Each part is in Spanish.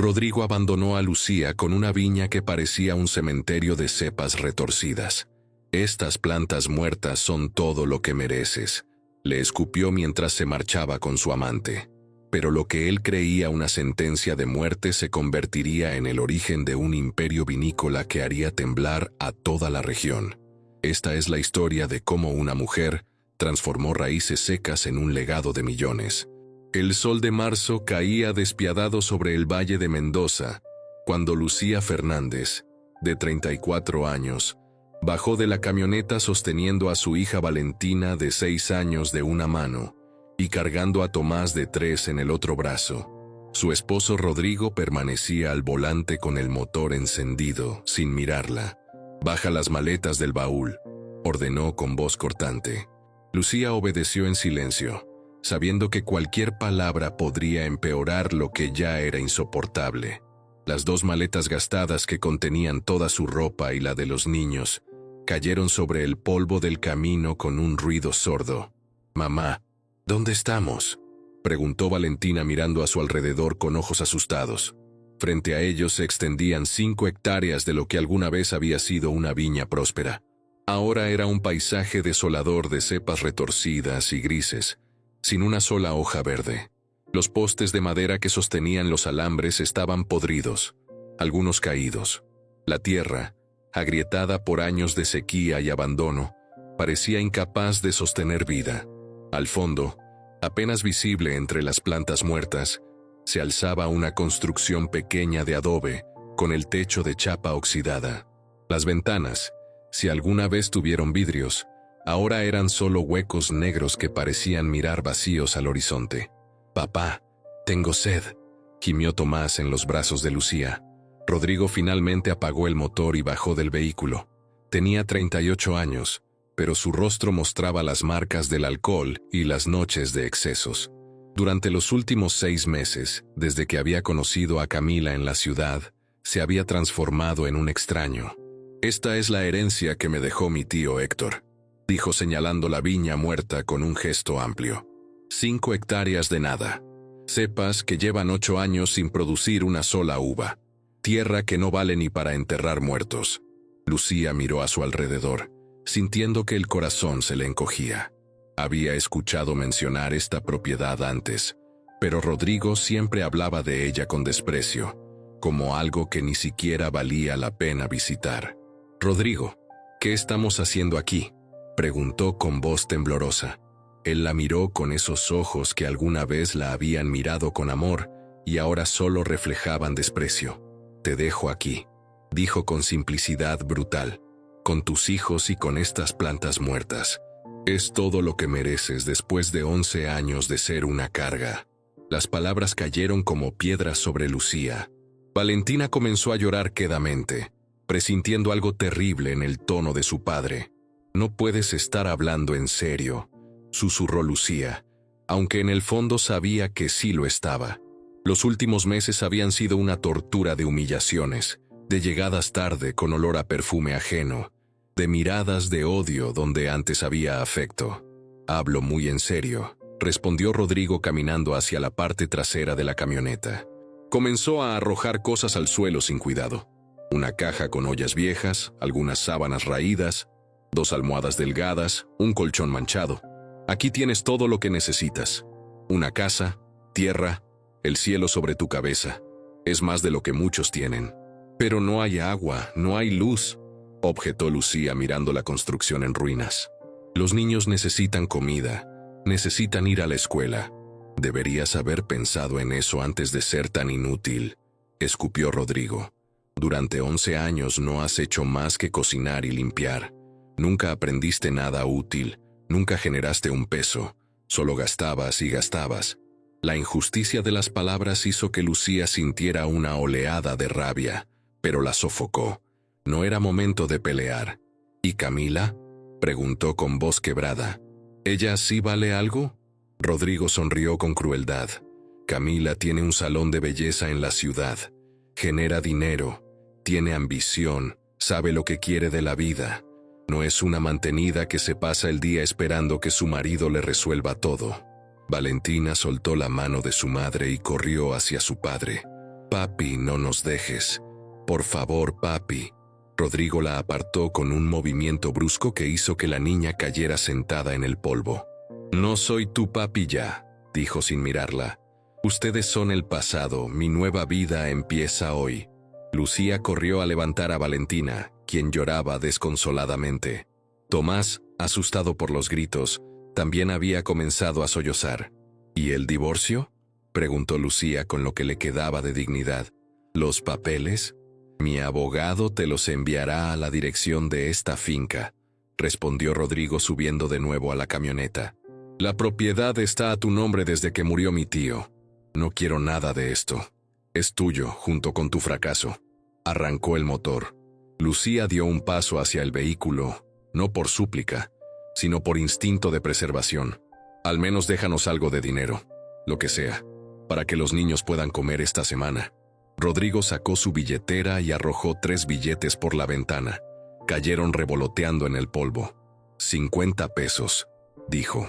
Rodrigo abandonó a Lucía con una viña que parecía un cementerio de cepas retorcidas. «Estas plantas muertas son todo lo que mereces», le escupió mientras se marchaba con su amante. Pero lo que él creía una sentencia de muerte se convertiría en el origen de un imperio vinícola que haría temblar a toda la región. Esta es la historia de cómo una mujer transformó raíces secas en un legado de millones. El sol de marzo caía despiadado sobre el valle de Mendoza, cuando Lucía Fernández, de 34 años, bajó de la camioneta sosteniendo a su hija Valentina de 6 años de una mano y cargando a Tomás de 3 en el otro brazo. Su esposo Rodrigo permanecía al volante con el motor encendido, sin mirarla. «Baja las maletas del baúl», ordenó con voz cortante. Lucía obedeció en silencio, sabiendo que cualquier palabra podría empeorar lo que ya era insoportable. Las 2 maletas gastadas que contenían toda su ropa y la de los niños cayeron sobre el polvo del camino con un ruido sordo. «Mamá, ¿dónde estamos?», preguntó Valentina mirando a su alrededor con ojos asustados. Frente a ellos se extendían 5 hectáreas de lo que alguna vez había sido una viña próspera. Ahora era un paisaje desolador de cepas retorcidas y grises, sin una sola hoja verde. Los postes de madera que sostenían los alambres estaban podridos, algunos caídos. La tierra, agrietada por años de sequía y abandono, parecía incapaz de sostener vida. Al fondo, apenas visible entre las plantas muertas, se alzaba una construcción pequeña de adobe, con el techo de chapa oxidada. Las ventanas, si alguna vez tuvieron vidrios, ahora eran solo huecos negros que parecían mirar vacíos al horizonte. «Papá, tengo sed», gimió Tomás en los brazos de Lucía. Rodrigo finalmente apagó el motor y bajó del vehículo. Tenía 38 años, pero su rostro mostraba las marcas del alcohol y las noches de excesos. Durante los últimos 6 meses, desde que había conocido a Camila en la ciudad, se había transformado en un extraño. «Esta es la herencia que me dejó mi tío Héctor», dijo señalando la viña muerta con un gesto amplio. 5 hectáreas de nada. Cepas que llevan 8 años sin producir una sola uva. Tierra que no vale ni para enterrar muertos. Lucía miró a su alrededor, sintiendo que el corazón se le encogía. Había escuchado mencionar esta propiedad antes, pero Rodrigo siempre hablaba de ella con desprecio, como algo que ni siquiera valía la pena visitar. «Rodrigo, ¿qué estamos haciendo aquí?», preguntó con voz temblorosa. Él la miró con esos ojos que alguna vez la habían mirado con amor y ahora solo reflejaban desprecio. «Te dejo aquí», dijo con simplicidad brutal, «con tus hijos y con estas plantas muertas. Es todo lo que mereces después de 11 años de ser una carga». Las palabras cayeron como piedras sobre Lucía. Valentina comenzó a llorar quedamente, presintiendo algo terrible en el tono de su padre. «No puedes estar hablando en serio», susurró Lucía, aunque en el fondo sabía que sí lo estaba. Los últimos meses habían sido una tortura de humillaciones, de llegadas tarde con olor a perfume ajeno, de miradas de odio donde antes había afecto. «Hablo muy en serio», respondió Rodrigo caminando hacia la parte trasera de la camioneta. Comenzó a arrojar cosas al suelo sin cuidado. Una caja con ollas viejas, algunas sábanas raídas, 2 almohadas delgadas, un colchón manchado. «Aquí tienes todo lo que necesitas. Una casa, tierra, el cielo sobre tu cabeza. Es más de lo que muchos tienen». «Pero no hay agua, no hay luz», objetó Lucía mirando la construcción en ruinas. «Los niños necesitan comida, necesitan ir a la escuela. Deberías haber pensado en eso antes de ser tan inútil», escupió Rodrigo. «Durante 11 años no has hecho más que cocinar y limpiar. Nunca aprendiste nada útil, nunca generaste un peso, solo gastabas y gastabas». La injusticia de las palabras hizo que Lucía sintiera una oleada de rabia, pero la sofocó. No era momento de pelear. «¿Y Camila?», preguntó con voz quebrada. «¿Ella sí vale algo?». Rodrigo sonrió con crueldad. «Camila tiene un salón de belleza en la ciudad. Genera dinero, tiene ambición, sabe lo que quiere de la vida. No es una mantenida que se pasa el día esperando que su marido le resuelva todo». Valentina soltó la mano de su madre y corrió hacia su padre. Papi, no nos dejes. Por favor, papi. Rodrigo la apartó con un movimiento brusco que hizo que la niña cayera sentada en el polvo. No soy tu papi ya, dijo sin mirarla. Ustedes son el pasado, mi nueva vida empieza hoy. Lucía corrió a levantar a Valentina, quien lloraba desconsoladamente. Tomás, asustado por los gritos, también había comenzado a sollozar. ¿Y el divorcio?, preguntó Lucía con lo que le quedaba de dignidad. ¿Los papeles? Mi abogado te los enviará a la dirección de esta finca, respondió Rodrigo subiendo de nuevo a la camioneta. La propiedad está a tu nombre desde que murió mi tío. No quiero nada de esto. Es tuyo, junto con tu fracaso. Arrancó el motor. Lucía dio un paso hacia el vehículo, no por súplica, sino por instinto de preservación. Al menos déjanos algo de dinero, lo que sea, para que los niños puedan comer esta semana. Rodrigo sacó su billetera y arrojó 3 billetes por la ventana. Cayeron revoloteando en el polvo. 50 pesos, dijo.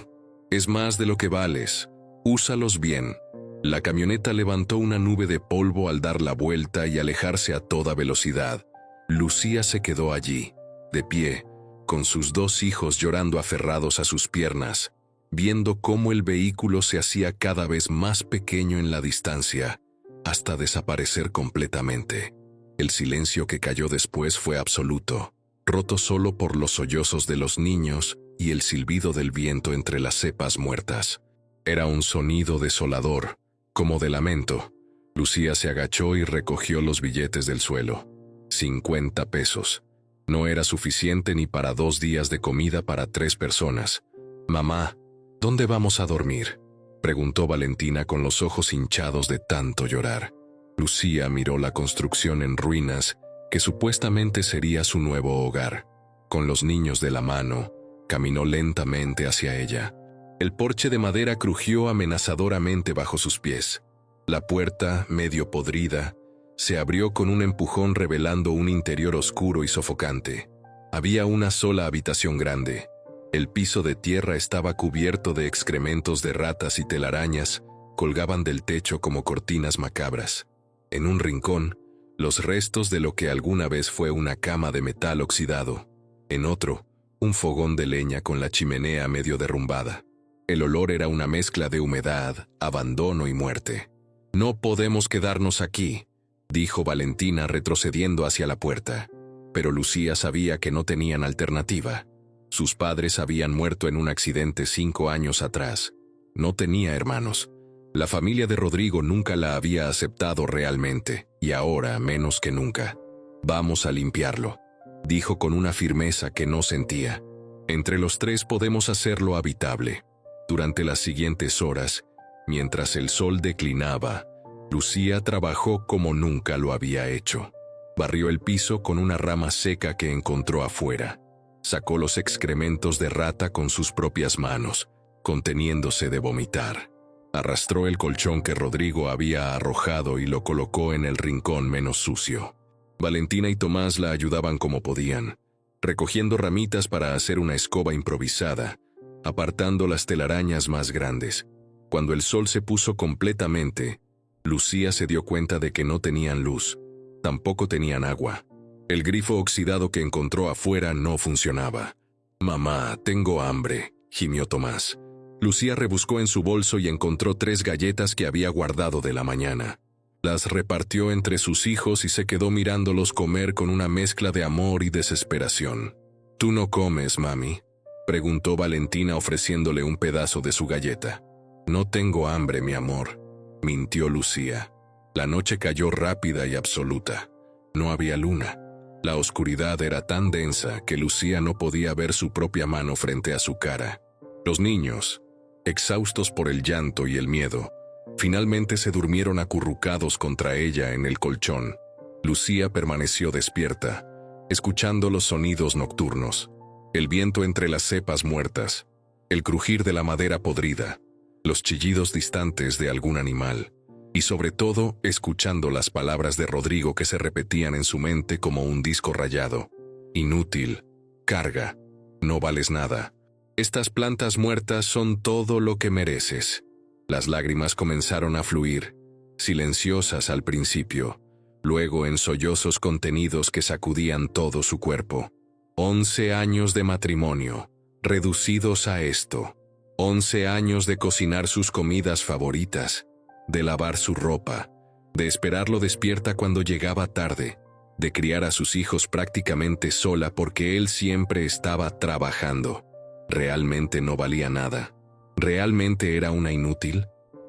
Es más de lo que vales. Úsalos bien. La camioneta levantó una nube de polvo al dar la vuelta y alejarse a toda velocidad. Lucía se quedó allí, de pie, con sus 2 hijos llorando aferrados a sus piernas, viendo cómo el vehículo se hacía cada vez más pequeño en la distancia, hasta desaparecer completamente. El silencio que cayó después fue absoluto, roto solo por los sollozos de los niños y el silbido del viento entre las cepas muertas. Era un sonido desolador, como de lamento. Lucía se agachó y recogió los billetes del suelo. 50 pesos. No era suficiente ni para 2 días de comida para 3 personas. Mamá, ¿dónde vamos a dormir?, preguntó Valentina con los ojos hinchados de tanto llorar. Lucía miró la construcción en ruinas que supuestamente sería su nuevo hogar. Con los niños de la mano, caminó lentamente hacia ella. El porche de madera crujió amenazadoramente bajo sus pies. La puerta, medio podrida, se abrió con un empujón revelando un interior oscuro y sofocante. Había una sola habitación grande. El piso de tierra estaba cubierto de excrementos de ratas y telarañas, colgaban del techo como cortinas macabras. En un rincón, los restos de lo que alguna vez fue una cama de metal oxidado. En otro, un fogón de leña con la chimenea medio derrumbada. El olor era una mezcla de humedad, abandono y muerte. «No podemos quedarnos aquí», dijo Valentina retrocediendo hacia la puerta. Pero Lucía sabía que no tenían alternativa. Sus padres habían muerto en un accidente 5 años atrás. No tenía hermanos. La familia de Rodrigo nunca la había aceptado realmente, y ahora menos que nunca. «Vamos a limpiarlo», dijo con una firmeza que no sentía. «Entre los 3 podemos hacerlo habitable». Durante las siguientes horas, mientras el sol declinaba, Lucía trabajó como nunca lo había hecho. Barrió el piso con una rama seca que encontró afuera. Sacó los excrementos de rata con sus propias manos, conteniéndose de vomitar. Arrastró el colchón que Rodrigo había arrojado y lo colocó en el rincón menos sucio. Valentina y Tomás la ayudaban como podían, recogiendo ramitas para hacer una escoba improvisada, apartando las telarañas más grandes. Cuando el sol se puso completamente, Lucía se dio cuenta de que no tenían luz, tampoco tenían agua. El grifo oxidado que encontró afuera no funcionaba. «Mamá, tengo hambre», gimió Tomás. Lucía rebuscó en su bolso y encontró 3 galletas que había guardado de la mañana. Las repartió entre sus hijos y se quedó mirándolos comer con una mezcla de amor y desesperación. «¿Tú no comes, mami?», preguntó Valentina ofreciéndole un pedazo de su galleta. «No tengo hambre, mi amor», mintió Lucía. La noche cayó rápida y absoluta. No había luna. La oscuridad era tan densa que Lucía no podía ver su propia mano frente a su cara. Los niños, exhaustos por el llanto y el miedo, finalmente se durmieron acurrucados contra ella en el colchón. Lucía permaneció despierta, escuchando los sonidos nocturnos. El viento entre las cepas muertas, el crujir de la madera podrida, los chillidos distantes de algún animal, y sobre todo escuchando las palabras de Rodrigo que se repetían en su mente como un disco rayado. «Inútil, carga, no vales nada. Estas plantas muertas son todo lo que mereces». Las lágrimas comenzaron a fluir. silenciosas al principio, luego en sollozos contenidos que sacudían todo su cuerpo. 11 años de matrimonio, reducidos a esto. 11 años de cocinar sus comidas favoritas, de lavar su ropa, de esperarlo despierta cuando llegaba tarde, de criar a sus hijos prácticamente sola porque él siempre estaba trabajando. ¿Realmente no valía nada? ¿Realmente era una inútil?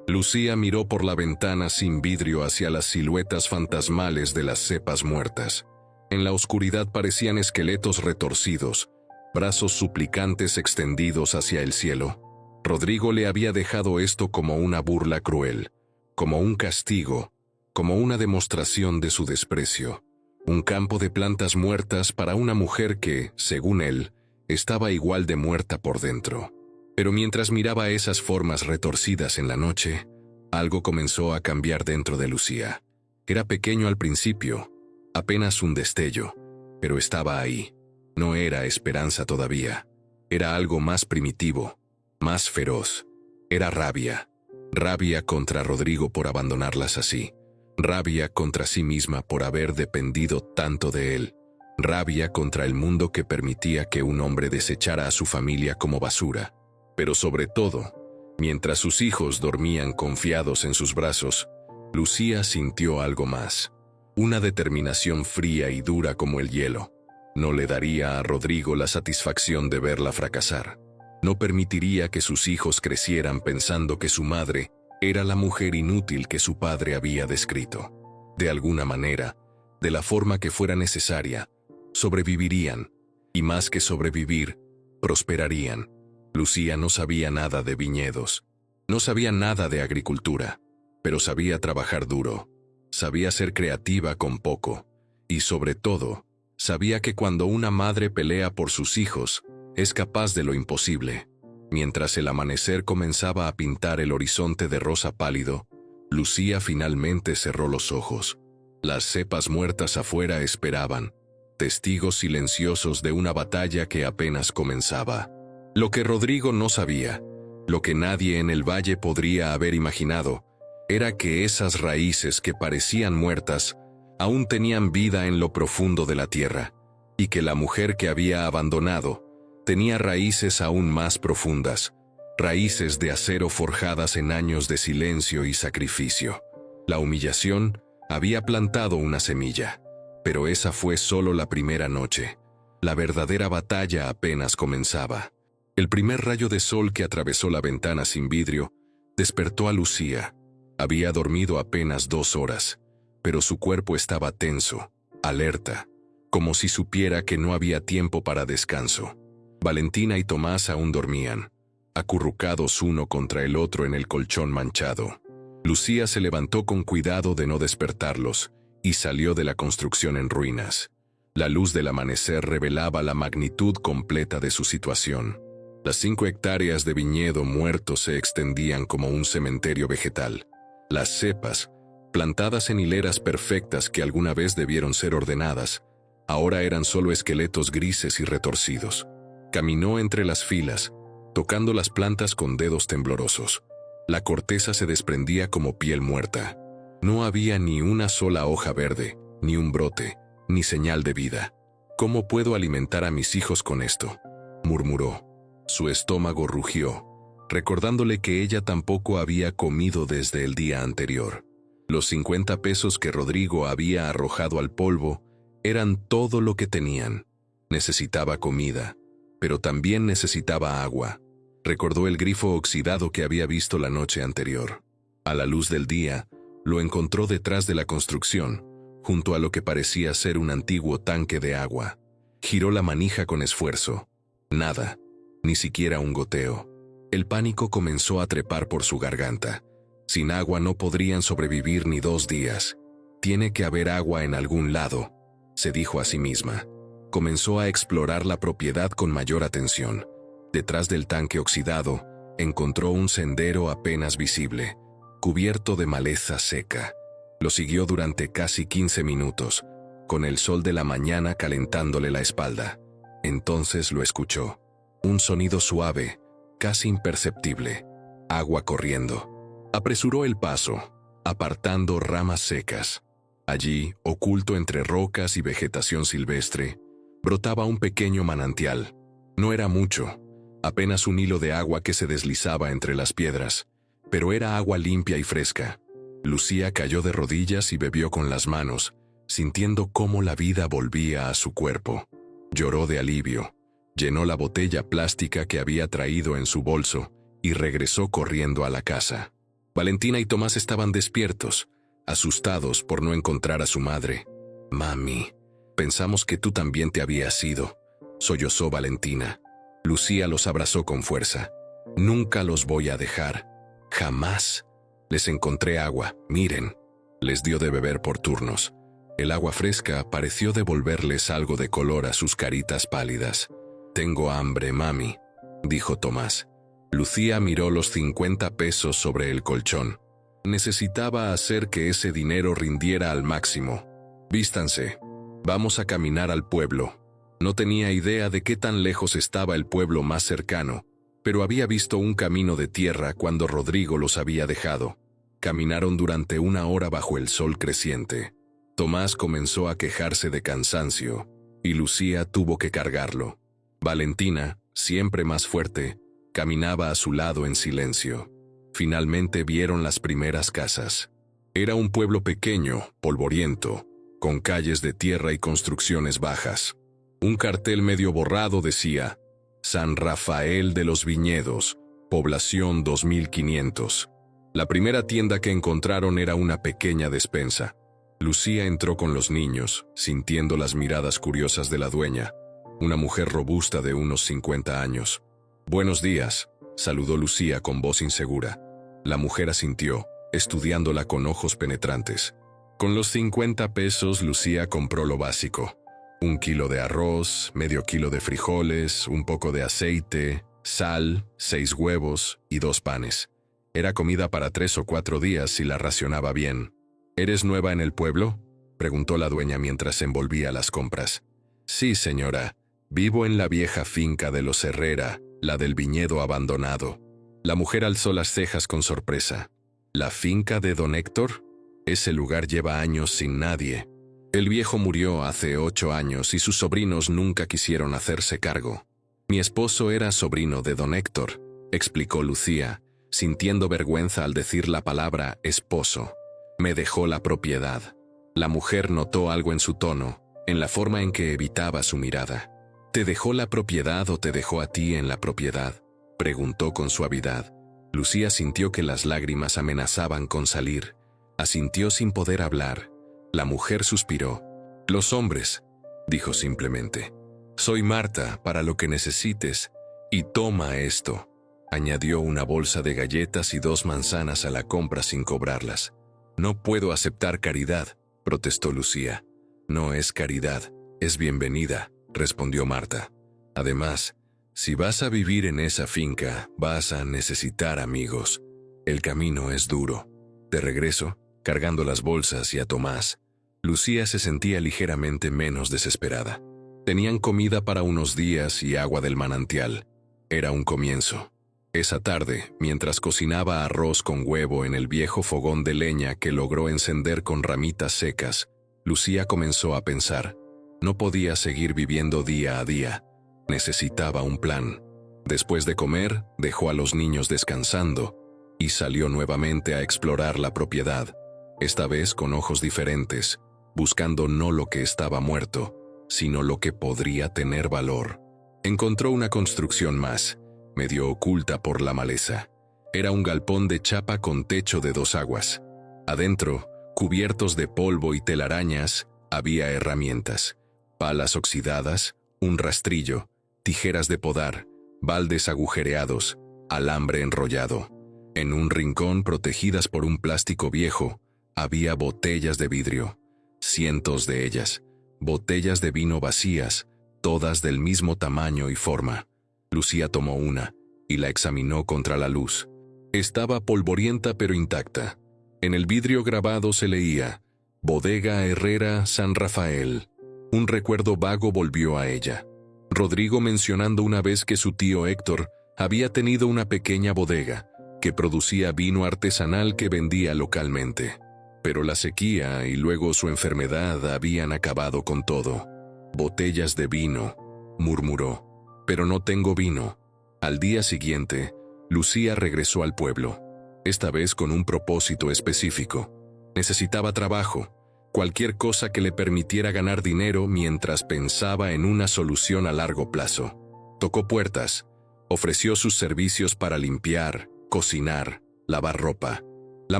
Lucía miró por la ventana sin vidrio hacia las siluetas fantasmales de las cepas muertas. En la oscuridad parecían esqueletos retorcidos, brazos suplicantes extendidos hacia el cielo. Rodrigo le había dejado esto como una burla cruel, como un castigo, como una demostración de su desprecio. Un campo de plantas muertas para una mujer que, según él, estaba igual de muerta por dentro. Pero mientras miraba esas formas retorcidas en la noche, algo comenzó a cambiar dentro de Lucía. Era pequeño al principio, apenas un destello, pero estaba ahí. No era esperanza todavía. Era algo más primitivo, más feroz. Era rabia. Rabia contra Rodrigo por abandonarlas así. Rabia contra sí misma por haber dependido tanto de él. Rabia contra el mundo que permitía que un hombre desechara a su familia como basura. Pero sobre todo, mientras sus hijos dormían confiados en sus brazos, Lucía sintió algo más. Una determinación fría y dura como el hielo. No le daría a Rodrigo la satisfacción de verla fracasar. No permitiría que sus hijos crecieran pensando que su madre era la mujer inútil que su padre había descrito. De alguna manera, de la forma que fuera necesaria, sobrevivirían, y más que sobrevivir, prosperarían. Lucía no sabía nada de viñedos, no sabía nada de agricultura, pero sabía trabajar duro, sabía ser creativa con poco, y sobre todo, sabía que cuando una madre pelea por sus hijos, es capaz de lo imposible. Mientras el amanecer comenzaba a pintar el horizonte de rosa pálido, Lucía finalmente cerró los ojos. Las cepas muertas afuera esperaban, testigos silenciosos de una batalla que apenas comenzaba. Lo que Rodrigo no sabía, lo que nadie en el valle podría haber imaginado, era que esas raíces que parecían muertas aún tenían vida en lo profundo de la tierra, y que la mujer que había abandonado tenía raíces aún más profundas, raíces de acero forjadas en años de silencio y sacrificio. La humillación había plantado una semilla, pero esa fue solo la primera noche. La verdadera batalla apenas comenzaba. El primer rayo de sol que atravesó la ventana sin vidrio despertó a Lucía. Había dormido apenas 2 horas, pero su cuerpo estaba tenso, alerta, como si supiera que no había tiempo para descanso. Valentina y Tomás aún dormían, acurrucados uno contra el otro en el colchón manchado. Lucía se levantó con cuidado de no despertarlos y salió de la construcción en ruinas. La luz del amanecer revelaba la magnitud completa de su situación. Las 5 hectáreas de viñedo muerto se extendían como un cementerio vegetal. Las cepas, plantadas en hileras perfectas que alguna vez debieron ser ordenadas, ahora eran solo esqueletos grises y retorcidos. Caminó entre las filas, tocando las plantas con dedos temblorosos. La corteza se desprendía como piel muerta. No había ni una sola hoja verde, ni un brote, ni señal de vida. ¿Cómo puedo alimentar a mis hijos con esto?, murmuró. Su estómago rugió, recordándole que ella tampoco había comido desde el día anterior. Los 50 pesos que Rodrigo había arrojado al polvo eran todo lo que tenían. Necesitaba comida, pero también necesitaba agua. Recordó el grifo oxidado que había visto la noche anterior. A la luz del día, lo encontró detrás de la construcción, junto a lo que parecía ser un antiguo tanque de agua. Giró la manija con esfuerzo. Nada, ni siquiera un goteo. El pánico comenzó a trepar por su garganta. Sin agua no podrían sobrevivir ni 2 días. Tiene que haber agua en algún lado, se dijo a sí misma. Comenzó a explorar la propiedad con mayor atención. Detrás del tanque oxidado, encontró un sendero apenas visible, cubierto de maleza seca. Lo siguió durante casi 15 minutos, con el sol de la mañana calentándole la espalda. Entonces lo escuchó. Un sonido suave, casi imperceptible. Agua corriendo. Apresuró el paso. apartando ramas secas. Allí, oculto entre rocas y vegetación silvestre, brotaba un pequeño manantial. No era mucho, apenas un hilo de agua que se deslizaba entre las piedras, pero era agua limpia y fresca. Lucía cayó de rodillas y bebió con las manos, sintiendo cómo la vida volvía a su cuerpo. Lloró de alivio, llenó la botella plástica que había traído en su bolso y regresó corriendo a la casa. Valentina y Tomás estaban despiertos, asustados por no encontrar a su madre. «Mami, pensamos que tú también te habías ido», sollozó Valentina. Lucía los abrazó con fuerza. «Nunca los voy a dejar. Jamás. Les encontré agua, miren». Les dio de beber por turnos. El agua fresca pareció devolverles algo de color a sus caritas pálidas. «Tengo hambre, mami», dijo Tomás. Lucía miró los 50 pesos sobre el colchón. Necesitaba hacer que ese dinero rindiera al máximo. «Vístanse. Vamos a caminar al pueblo». No tenía idea de qué tan lejos estaba el pueblo más cercano, pero había visto un camino de tierra cuando Rodrigo los había dejado. Caminaron durante 1 hora bajo el sol creciente. Tomás comenzó a quejarse de cansancio, y Lucía tuvo que cargarlo. Valentina, siempre más fuerte, caminaba a su lado en silencio. Finalmente vieron las primeras casas. Era un pueblo pequeño, polvoriento, con calles de tierra y construcciones bajas. Un cartel medio borrado decía: «San Rafael de los Viñedos, población 2500». La primera tienda que encontraron era una pequeña despensa. Lucía entró con los niños, sintiendo las miradas curiosas de la dueña, una mujer robusta de unos 50 años. «Buenos días», saludó Lucía con voz insegura. La mujer asintió, estudiándola con ojos penetrantes. Con los 50 pesos Lucía compró lo básico: 1 kilo de arroz, medio kilo de frijoles, un poco de aceite, sal, 6 huevos y 2 panes. Era comida para 3 o 4 días si la racionaba bien. «¿Eres nueva en el pueblo?», preguntó la dueña mientras envolvía las compras. «Sí, señora. Vivo en la vieja finca de los Herrera, la del viñedo abandonado». La mujer alzó las cejas con sorpresa. «¿La finca de don Héctor? Ese lugar lleva años sin nadie. El viejo murió hace 8 años y sus sobrinos nunca quisieron hacerse cargo. Mi esposo era sobrino de don Héctor», explicó Lucía, sintiendo vergüenza al decir la palabra esposo. «Me dejó la propiedad». La mujer notó algo en su tono, en la forma en que evitaba su mirada. «¿Te dejó la propiedad o te dejó a ti en la propiedad?», preguntó con suavidad. Lucía sintió que las lágrimas amenazaban con salir. Asintió sin poder hablar. La mujer suspiró. «Los hombres», dijo simplemente. «Soy Marta, para lo que necesites. Y toma esto». Añadió una bolsa de galletas y 2 manzanas a la compra sin cobrarlas. «No puedo aceptar caridad», protestó Lucía. «No es caridad, es bienvenida», respondió Marta. «Además, si vas a vivir en esa finca, vas a necesitar amigos. El camino es duro». De regreso, cargando las bolsas y a Tomás, Lucía se sentía ligeramente menos desesperada. Tenían comida para unos días y agua del manantial. Era un comienzo. Esa tarde, mientras cocinaba arroz con huevo en el viejo fogón de leña que logró encender con ramitas secas, Lucía comenzó a pensar. No podía seguir viviendo día a día. Necesitaba un plan. Después de comer, dejó a los niños descansando y salió nuevamente a explorar la propiedad, esta vez con ojos diferentes, buscando no lo que estaba muerto, sino lo que podría tener valor. Encontró una construcción más, medio oculta por la maleza. Era un galpón de chapa con techo de 2 aguas. Adentro, cubiertos de polvo y telarañas, había herramientas: palas oxidadas, un rastrillo, tijeras de podar, baldes agujereados, alambre enrollado. En un rincón, protegidas por un plástico viejo, había botellas de vidrio, cientos de ellas, botellas de vino vacías, todas del mismo tamaño y forma. Lucía tomó una y la examinó contra la luz. Estaba polvorienta pero intacta. En el vidrio grabado se leía: «Bodega Herrera San Rafael». Un recuerdo vago volvió a ella. Rodrigo mencionando una vez que su tío Héctor había tenido una pequeña bodega, que producía vino artesanal que vendía localmente. Pero la sequía y luego su enfermedad habían acabado con todo. «Botellas de vino», murmuró. «Pero no tengo vino». Al día siguiente, Lucía regresó al pueblo, esta vez con un propósito específico. Necesitaba trabajo, cualquier cosa que le permitiera ganar dinero mientras pensaba en una solución a largo plazo. Tocó puertas, ofreció sus servicios para limpiar, cocinar, lavar ropa. La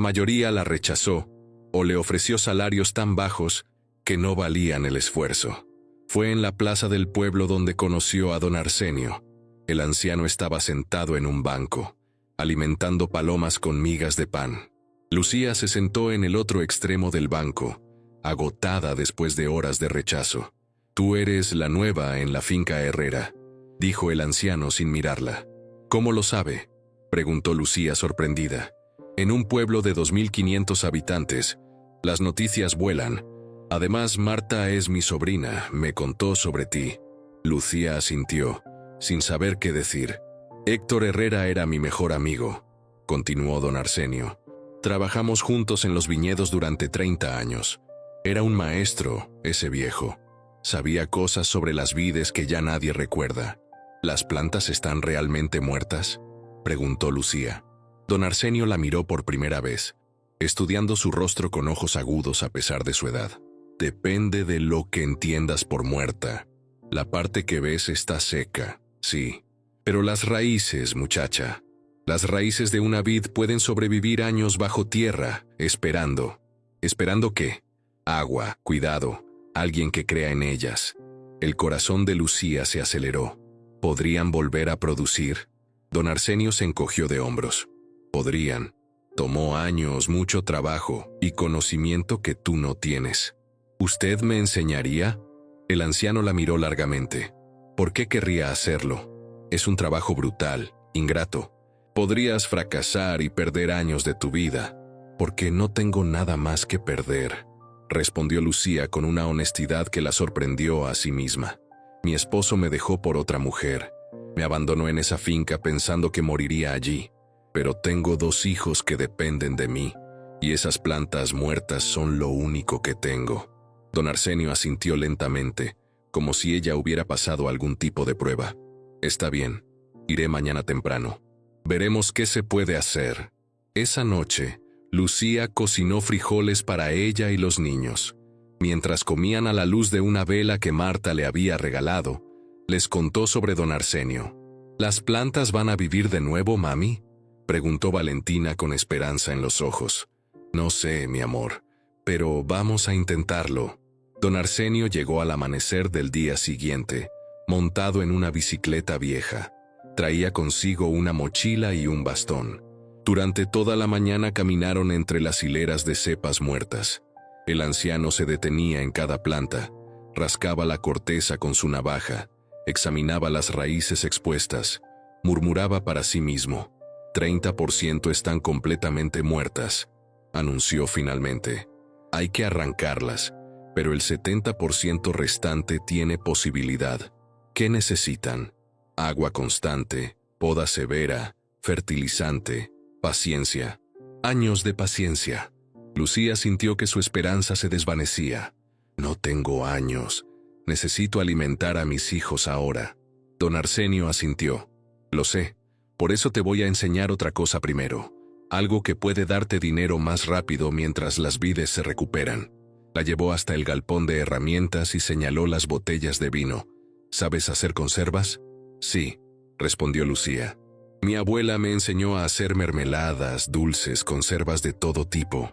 mayoría la rechazó o le ofreció salarios tan bajos que no valían el esfuerzo. Fue en la plaza del pueblo donde conoció a don Arsenio. El anciano estaba sentado en un banco, alimentando palomas con migas de pan. Lucía se sentó en el otro extremo del banco, agotada después de horas de rechazo. «Tú eres la nueva en la finca Herrera», dijo el anciano sin mirarla. «¿Cómo lo sabe?», preguntó Lucía sorprendida. «En un pueblo de 2500 habitantes, las noticias vuelan. Además, Marta es mi sobrina, me contó sobre ti». Lucía asintió, sin saber qué decir. «Héctor Herrera era mi mejor amigo», continuó don Arsenio. «Trabajamos juntos en los viñedos durante 30 años. Era un maestro, ese viejo. Sabía cosas sobre las vides que ya nadie recuerda». «¿Las plantas están realmente muertas?», preguntó Lucía. Don Arsenio la miró por primera vez, estudiando su rostro con ojos agudos a pesar de su edad. «Depende de lo que entiendas por muerta. La parte que ves está seca, sí. Pero las raíces, muchacha. Las raíces de una vid pueden sobrevivir años bajo tierra, esperando. ¿Esperando qué? Agua, cuidado, alguien que crea en ellas». El corazón de Lucía se aceleró. ¿Podrían volver a producir? Don Arsenio se encogió de hombros. «Podrían. Tomó años, mucho trabajo y conocimiento que tú no tienes». «¿Usted me enseñaría?». El anciano la miró largamente. «¿Por qué querría hacerlo? Es un trabajo brutal, ingrato. Podrías fracasar y perder años de tu vida». «Porque no tengo nada más que perder», respondió Lucía con una honestidad que la sorprendió a sí misma. «Mi esposo me dejó por otra mujer. Me abandonó en esa finca pensando que moriría allí. Pero tengo 2 hijos que dependen de mí, y esas plantas muertas son lo único que tengo». Don Arsenio asintió lentamente, como si ella hubiera pasado algún tipo de prueba. «Está bien, iré mañana temprano. Veremos qué se puede hacer». Esa noche, Lucía cocinó frijoles para ella y los niños. Mientras comían a la luz de una vela que Marta le había regalado, les contó sobre don Arsenio. «¿Las plantas van a vivir de nuevo, mami?», preguntó Valentina con esperanza en los ojos. «No sé, mi amor, pero vamos a intentarlo». Don Arsenio llegó al amanecer del día siguiente, montado en una bicicleta vieja. Traía consigo una mochila y un bastón. Durante toda la mañana caminaron entre las hileras de cepas muertas. El anciano se detenía en cada planta, rascaba la corteza con su navaja, examinaba las raíces expuestas, murmuraba para sí mismo. «30% están completamente muertas», anunció finalmente. «Hay que arrancarlas, pero el 70% restante tiene posibilidad. ¿Qué necesitan? Agua constante, poda severa, fertilizante, paciencia». Años de paciencia. Lucía sintió que su esperanza se desvanecía. «No tengo años. Necesito alimentar a mis hijos ahora». Don Arsenio asintió. «Lo sé. Por eso te voy a enseñar otra cosa primero. Algo que puede darte dinero más rápido mientras las vides se recuperan». La llevó hasta el galpón de herramientas y señaló las botellas de vino. «¿Sabes hacer conservas?». «Sí», respondió Lucía. «Mi abuela me enseñó a hacer mermeladas, dulces, conservas de todo tipo».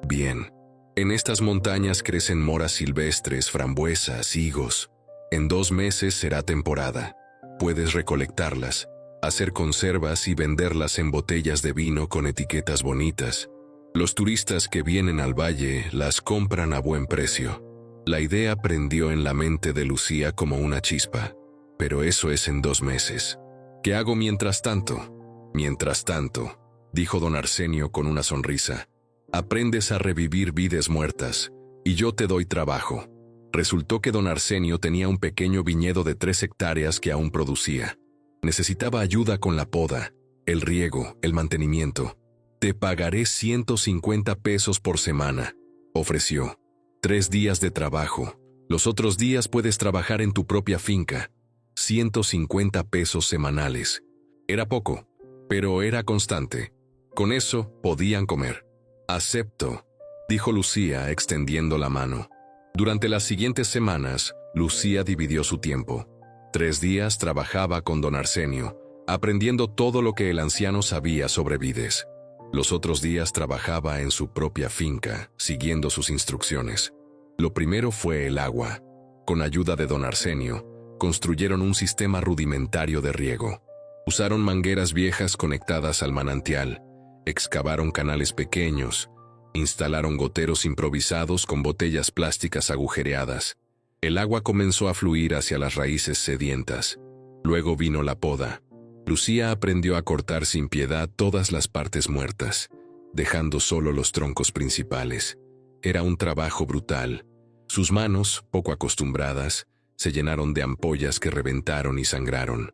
«Bien. En estas montañas crecen moras silvestres, frambuesas, higos. En 2 meses será temporada. Puedes recolectarlas, hacer conservas y venderlas en botellas de vino con etiquetas bonitas. Los turistas que vienen al valle las compran a buen precio». La idea prendió en la mente de Lucía como una chispa. «Pero eso es en 2 meses. ¿Qué hago mientras tanto?». «Mientras tanto», dijo don Arsenio con una sonrisa, «aprendes a revivir vides muertas, y yo te doy trabajo». Resultó que don Arsenio tenía un pequeño viñedo de 3 hectáreas que aún producía. Necesitaba ayuda con la poda, el riego, el mantenimiento. Te pagaré 150 pesos por semana, ofreció. 3 días de trabajo. Los otros días puedes trabajar en tu propia finca. 150 pesos semanales. Era poco, pero era constante. Con eso podían comer. Acepto, dijo Lucía extendiendo la mano. Durante las siguientes semanas, Lucía dividió su tiempo. 3 días trabajaba con don Arsenio, aprendiendo todo lo que el anciano sabía sobre vides. Los otros días trabajaba en su propia finca, siguiendo sus instrucciones. Lo primero fue el agua. Con ayuda de don Arsenio, construyeron un sistema rudimentario de riego. Usaron mangueras viejas conectadas al manantial, excavaron canales pequeños, instalaron goteros improvisados con botellas plásticas agujereadas. El agua comenzó a fluir hacia las raíces sedientas. Luego vino la poda. Lucía aprendió a cortar sin piedad todas las partes muertas, dejando solo los troncos principales. Era un trabajo brutal. Sus manos, poco acostumbradas, se llenaron de ampollas que reventaron y sangraron.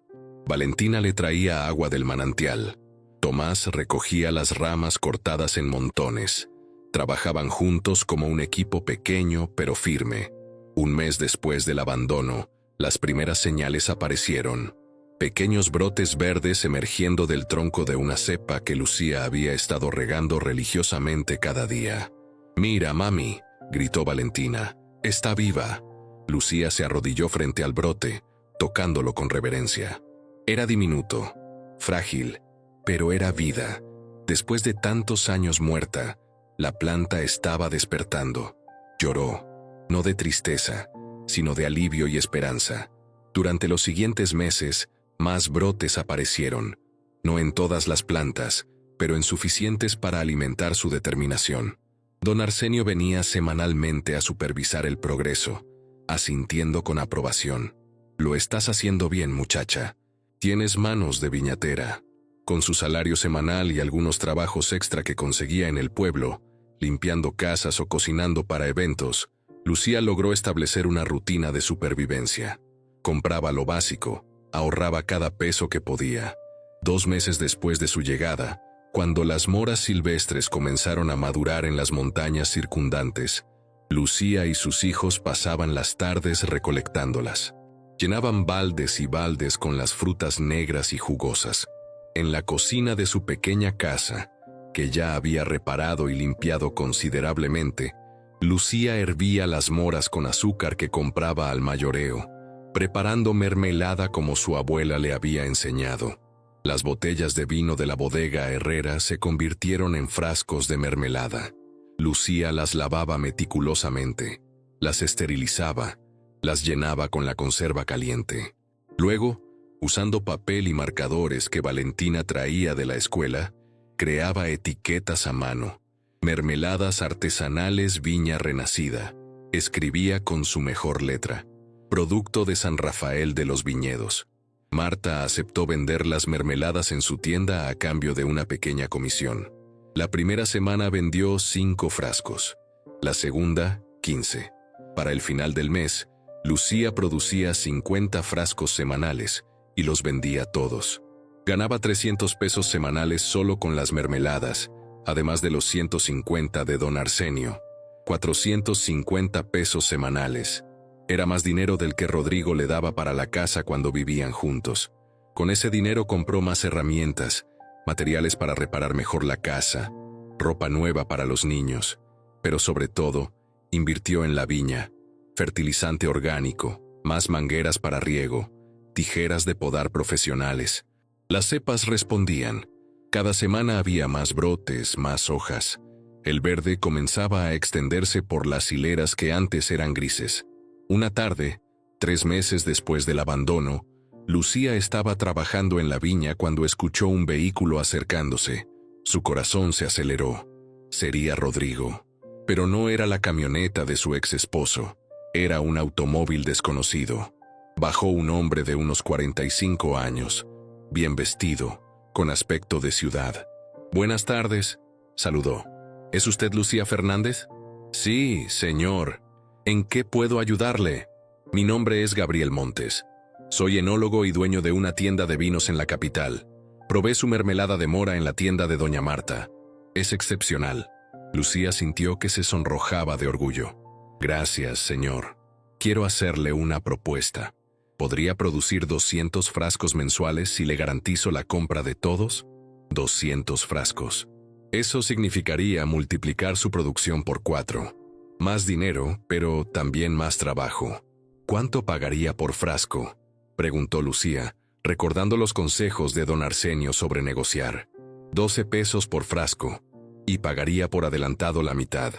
Valentina le traía agua del manantial. Tomás recogía las ramas cortadas en montones. Trabajaban juntos como un equipo pequeño pero firme. Un mes después del abandono, las primeras señales aparecieron. Pequeños brotes verdes emergiendo del tronco de una cepa que Lucía había estado regando religiosamente cada día. «Mira, mami», gritó Valentina, «está viva». Lucía se arrodilló frente al brote, tocándolo con reverencia. Era diminuto, frágil, pero era vida. Después de tantos años muerta, la planta estaba despertando. Lloró, no de tristeza, sino de alivio y esperanza. Durante los siguientes meses, más brotes aparecieron, no en todas las plantas, pero en suficientes para alimentar su determinación. Don Arsenio venía semanalmente a supervisar el progreso, asintiendo con aprobación. «Lo estás haciendo bien, muchacha. Tienes manos de viñatera». Con su salario semanal y algunos trabajos extra que conseguía en el pueblo, limpiando casas o cocinando para eventos, Lucía logró establecer una rutina de supervivencia. Compraba lo básico, ahorraba cada peso que podía. 2 meses después de su llegada, cuando las moras silvestres comenzaron a madurar en las montañas circundantes, Lucía y sus hijos pasaban las tardes recolectándolas. Llenaban baldes y baldes con las frutas negras y jugosas. En la cocina de su pequeña casa, que ya había reparado y limpiado considerablemente, Lucía hervía las moras con azúcar que compraba al mayoreo, preparando mermelada como su abuela le había enseñado. Las botellas de vino de la bodega Herrera se convirtieron en frascos de mermelada. Lucía las lavaba meticulosamente, las esterilizaba, las llenaba con la conserva caliente. Luego, usando papel y marcadores que Valentina traía de la escuela, creaba etiquetas a mano. Mermeladas artesanales Viña Renacida. Escribía con su mejor letra. Producto de San Rafael de los Viñedos. Marta aceptó vender las mermeladas en su tienda a cambio de una pequeña comisión. La primera semana vendió 5 frascos. La segunda, 15. Para el final del mes, Lucía producía 50 frascos semanales y los vendía todos. Ganaba 300 pesos semanales solo con las mermeladas, además de los 150 de don Arsenio. 450 pesos semanales. Era más dinero del que Rodrigo le daba para la casa cuando vivían juntos. Con ese dinero compró más herramientas, materiales para reparar mejor la casa, ropa nueva para los niños, pero sobre todo, invirtió en la viña, fertilizante orgánico, más mangueras para riego, tijeras de podar profesionales. Las cepas respondían. Cada semana había más brotes, más hojas. El verde comenzaba a extenderse por las hileras que antes eran grises. Una tarde, 3 meses después del abandono, Lucía estaba trabajando en la viña cuando escuchó un vehículo acercándose. Su corazón se aceleró. Sería Rodrigo. Pero no era la camioneta de su ex esposo. Era un automóvil desconocido. Bajó un hombre de unos 45 años, bien vestido, con aspecto de ciudad. «Buenas tardes», saludó. «¿Es usted Lucía Fernández?» «Sí, señor. ¿En qué puedo ayudarle?» «Mi nombre es Gabriel Montes. Soy enólogo y dueño de una tienda de vinos en la capital. Probé su mermelada de mora en la tienda de doña Marta. Es excepcional. Lucía sintió que se sonrojaba de orgullo. Gracias, señor. Quiero hacerle una propuesta. ¿Podría producir 200 frascos mensuales si le garantizo la compra de todos? 200 frascos. Eso significaría multiplicar su producción por 4. Más dinero, pero también más trabajo. ¿Cuánto pagaría por frasco?, preguntó Lucía, recordando los consejos de don Arsenio sobre negociar. 12 pesos por frasco, y pagaría por adelantado la mitad.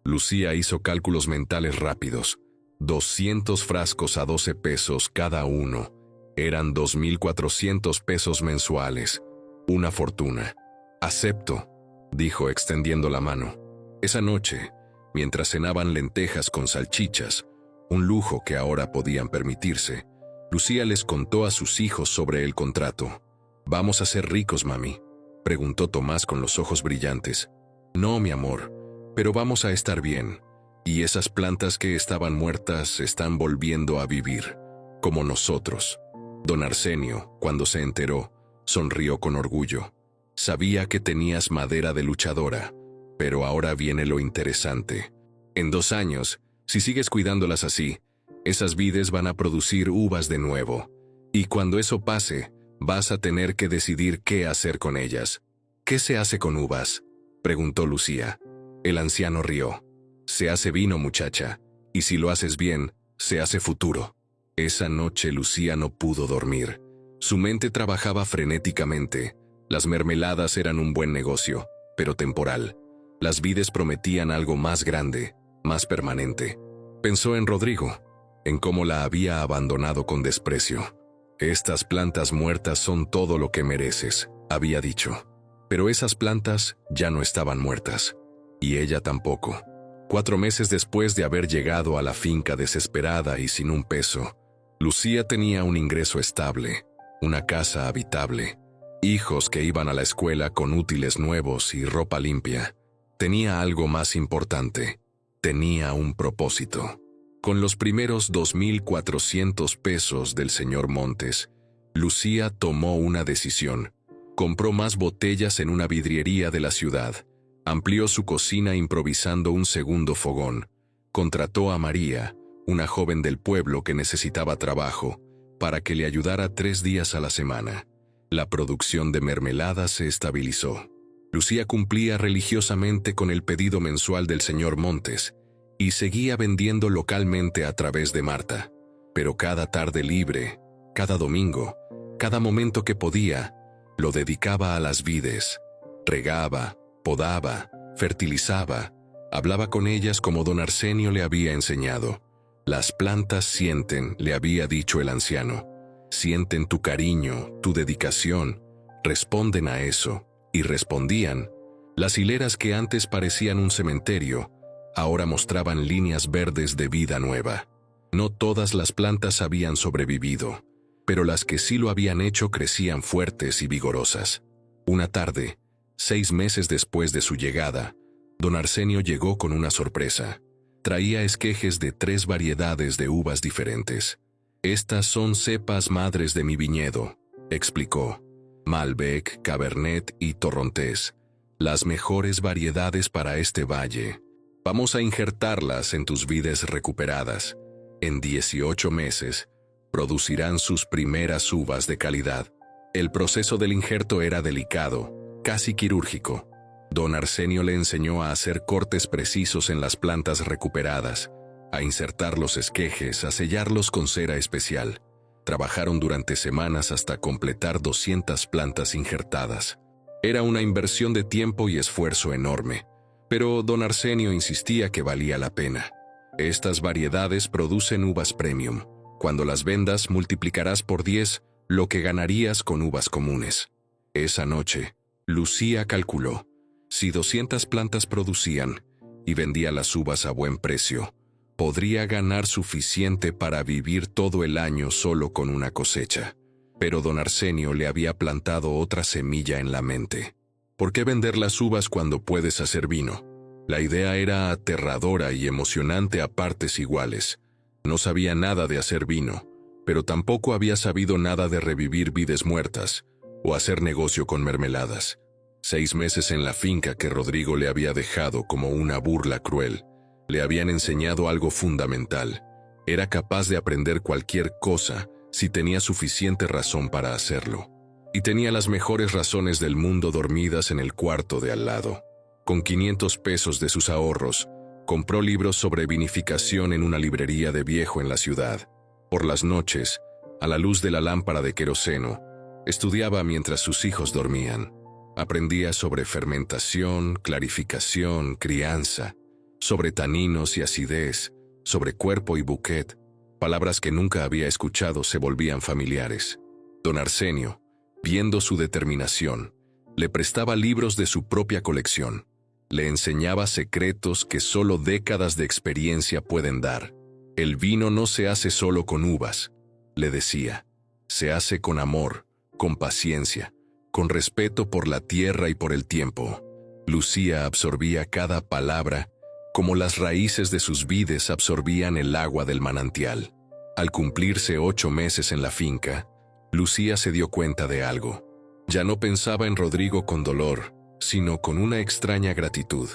Lucía hizo cálculos mentales rápidos. 200 frascos a 12 pesos cada uno. Eran 2.400 pesos mensuales. Una fortuna. Acepto, dijo extendiendo la mano. Esa noche, mientras cenaban lentejas con salchichas, un lujo que ahora podían permitirse, Lucía les contó a sus hijos sobre el contrato. «¿Vamos a ser ricos, mami?», preguntó Tomás con los ojos brillantes. «No, mi amor, pero vamos a estar bien. Y esas plantas que estaban muertas están volviendo a vivir, como nosotros». Don Arsenio, cuando se enteró, sonrió con orgullo. Sabía que tenías madera de luchadora, pero ahora viene lo interesante. En 2 años, si sigues cuidándolas así, esas vides van a producir uvas de nuevo. Y cuando eso pase, vas a tener que decidir qué hacer con ellas. «¿Qué se hace con uvas?», preguntó Lucía. El anciano rió. «Se hace vino, muchacha, y si lo haces bien, se hace futuro». Esa noche Lucía no pudo dormir. Su mente trabajaba frenéticamente. Las mermeladas eran un buen negocio, pero temporal. Las vides prometían algo más grande, más permanente. Pensó en Rodrigo, en cómo la había abandonado con desprecio. «Estas plantas muertas son todo lo que mereces», había dicho. Pero esas plantas ya no estaban muertas. Y ella tampoco. 4 meses después de haber llegado a la finca desesperada y sin un peso, Lucía tenía un ingreso estable, una casa habitable, hijos que iban a la escuela con útiles nuevos y ropa limpia. Tenía algo más importante. Tenía un propósito. Con los primeros 2.400 pesos del señor Montes, Lucía tomó una decisión. Compró más botellas en una vidriería de la ciudad, amplió su cocina improvisando un segundo fogón, contrató a María, una joven del pueblo que necesitaba trabajo, para que le ayudara 3 días a la semana. La producción de mermeladas se estabilizó. Lucía cumplía religiosamente con el pedido mensual del señor Montes y seguía vendiendo localmente a través de Marta. Pero cada tarde libre, cada domingo, cada momento que podía, lo dedicaba a las vides. Regaba, podaba, fertilizaba, hablaba con ellas como don Arsenio le había enseñado. «Las plantas sienten», le había dicho el anciano. «Sienten tu cariño, tu dedicación, responden a eso». Y respondían. Las hileras que antes parecían un cementerio, ahora mostraban líneas verdes de vida nueva. No todas las plantas habían sobrevivido, pero las que sí lo habían hecho crecían fuertes y vigorosas. Una tarde, 6 meses después de su llegada, don Arsenio llegó con una sorpresa. Traía esquejes de 3 variedades de uvas diferentes. «Estas son cepas madres de mi viñedo», explicó. «Malbec, Cabernet y Torrontés, las mejores variedades para este valle. Vamos a injertarlas en tus vides recuperadas. En 18 meses, producirán sus primeras uvas de calidad». El proceso del injerto era delicado, casi quirúrgico. Don Arsenio le enseñó a hacer cortes precisos en las plantas recuperadas, a insertar los esquejes, a sellarlos con cera especial. Trabajaron durante semanas hasta completar 200 plantas injertadas. Era una inversión de tiempo y esfuerzo enorme, pero don Arsenio insistía que valía la pena. «Estas variedades producen uvas premium. Cuando las vendas multiplicarás por 10 lo que ganarías con uvas comunes». Esa noche, Lucía calculó. Si 200 plantas producían y vendía las uvas a buen precio, podría ganar suficiente para vivir todo el año solo con una cosecha. Pero don Arsenio le había plantado otra semilla en la mente. ¿Por qué vender las uvas cuando puedes hacer vino? La idea era aterradora y emocionante a partes iguales. No sabía nada de hacer vino, pero tampoco había sabido nada de revivir vides muertas, o hacer negocio con mermeladas. 6 meses en la finca que Rodrigo le había dejado como una burla cruel, le habían enseñado algo fundamental. Era capaz de aprender cualquier cosa si tenía suficiente razón para hacerlo. Y tenía las mejores razones del mundo dormidas en el cuarto de al lado. Con 500 pesos de sus ahorros, compró libros sobre vinificación en una librería de viejo en la ciudad. Por las noches, a la luz de la lámpara de queroseno, estudiaba mientras sus hijos dormían. Aprendía sobre fermentación, clarificación, crianza, sobre taninos y acidez, sobre cuerpo y bouquet. Palabras que nunca había escuchado se volvían familiares. Don Arsenio, viendo su determinación, le prestaba libros de su propia colección. Le enseñaba secretos que solo décadas de experiencia pueden dar. El vino no se hace solo con uvas, le decía. Se hace con amor, con paciencia, con respeto por la tierra y por el tiempo. Lucía absorbía cada palabra como las raíces de sus vides absorbían el agua del manantial. Al cumplirse 8 meses en la finca, Lucía se dio cuenta de algo. Ya no pensaba en Rodrigo con dolor, sino con una extraña gratitud.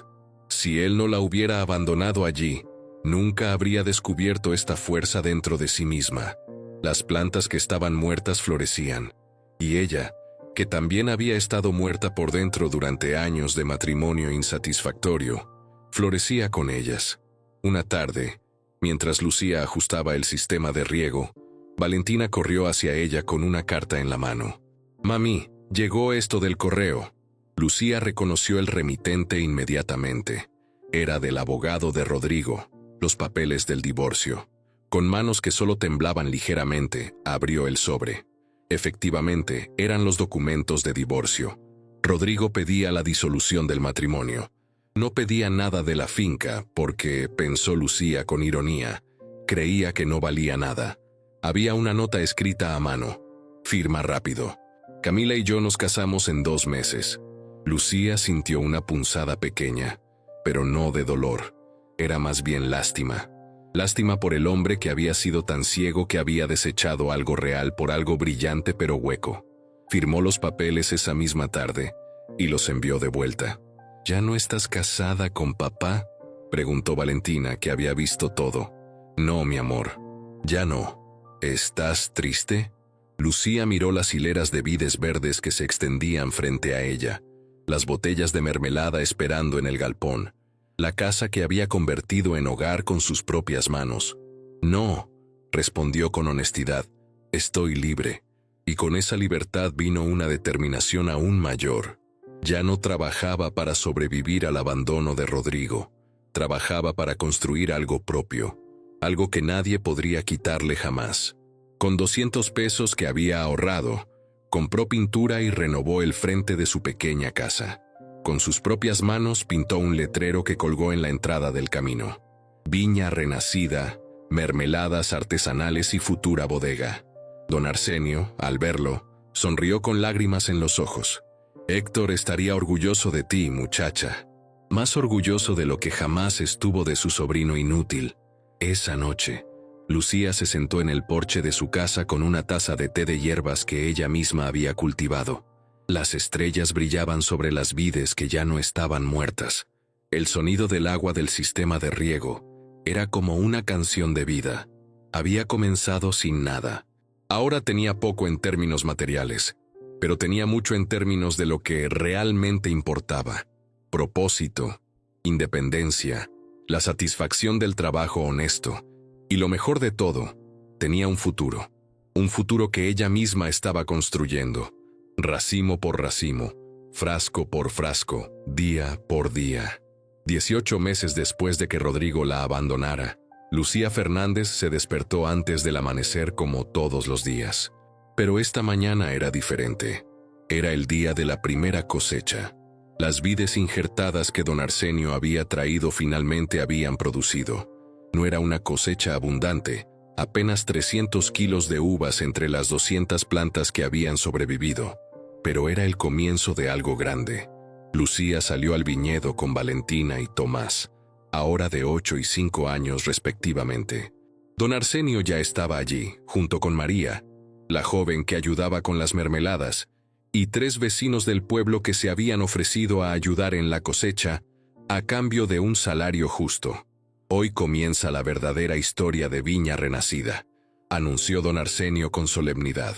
Si él no la hubiera abandonado allí, nunca habría descubierto esta fuerza dentro de sí misma. Las plantas que estaban muertas florecían, y ella, que también había estado muerta por dentro durante años de matrimonio insatisfactorio, florecía con ellas. Una tarde, mientras Lucía ajustaba el sistema de riego, Valentina corrió hacia ella con una carta en la mano. «Mami, llegó esto del correo». Lucía reconoció el remitente inmediatamente. Era del abogado de Rodrigo, los papeles del divorcio. Con manos que solo temblaban ligeramente, abrió el sobre. Efectivamente, eran los documentos de divorcio. Rodrigo pedía la disolución del matrimonio. No pedía nada de la finca porque, pensó Lucía con ironía, creía que no valía nada. Había una nota escrita a mano. Firma rápido. Camila y yo nos casamos en 2 meses. Lucía sintió una punzada pequeña, pero no de dolor. Era más bien lástima. Lástima por el hombre que había sido tan ciego que había desechado algo real por algo brillante pero hueco. Firmó los papeles esa misma tarde y los envió de vuelta. «¿Ya no estás casada con papá?», preguntó Valentina, que había visto todo. «No, mi amor, ya no». «¿Estás triste?». Lucía miró las hileras de vides verdes que se extendían frente a ella, las botellas de mermelada esperando en el galpón, la casa que había convertido en hogar con sus propias manos. «No», respondió con honestidad, «estoy libre». Y con esa libertad vino una determinación aún mayor. Ya no trabajaba para sobrevivir al abandono de Rodrigo. Trabajaba para construir algo propio, algo que nadie podría quitarle jamás. Con 200 pesos que había ahorrado, compró pintura y renovó el frente de su pequeña casa. Con sus propias manos pintó un letrero que colgó en la entrada del camino. Viña renacida, mermeladas artesanales y futura bodega. Don Arsenio, al verlo, sonrió con lágrimas en los ojos. «Héctor estaría orgulloso de ti, muchacha. Más orgulloso de lo que jamás estuvo de su sobrino inútil». Esa noche, Lucía se sentó en el porche de su casa con una taza de té de hierbas que ella misma había cultivado. Las estrellas brillaban sobre las vides que ya no estaban muertas. El sonido del agua del sistema de riego era como una canción de vida. Había comenzado sin nada. Ahora tenía poco en términos materiales, pero tenía mucho en términos de lo que realmente importaba. Propósito, independencia, la satisfacción del trabajo honesto, y lo mejor de todo, tenía un futuro que ella misma estaba construyendo, racimo por racimo, frasco por frasco, día por día. 18 meses después de que Rodrigo la abandonara, Lucía Fernández se despertó antes del amanecer como todos los días. Pero esta mañana era diferente. Era el día de la primera cosecha. Las vides injertadas que don Arsenio había traído finalmente habían producido. No era una cosecha abundante, apenas 300 kilos de uvas entre las 200 plantas que habían sobrevivido. Pero era el comienzo de algo grande. Lucía salió al viñedo con Valentina y Tomás, ahora de 8 y 5 años respectivamente. Don Arsenio ya estaba allí, junto con María, la joven que ayudaba con las mermeladas, y 3 vecinos del pueblo que se habían ofrecido a ayudar en la cosecha a cambio de un salario justo. Hoy comienza la verdadera historia de Viña Renacida, anunció don Arsenio con solemnidad.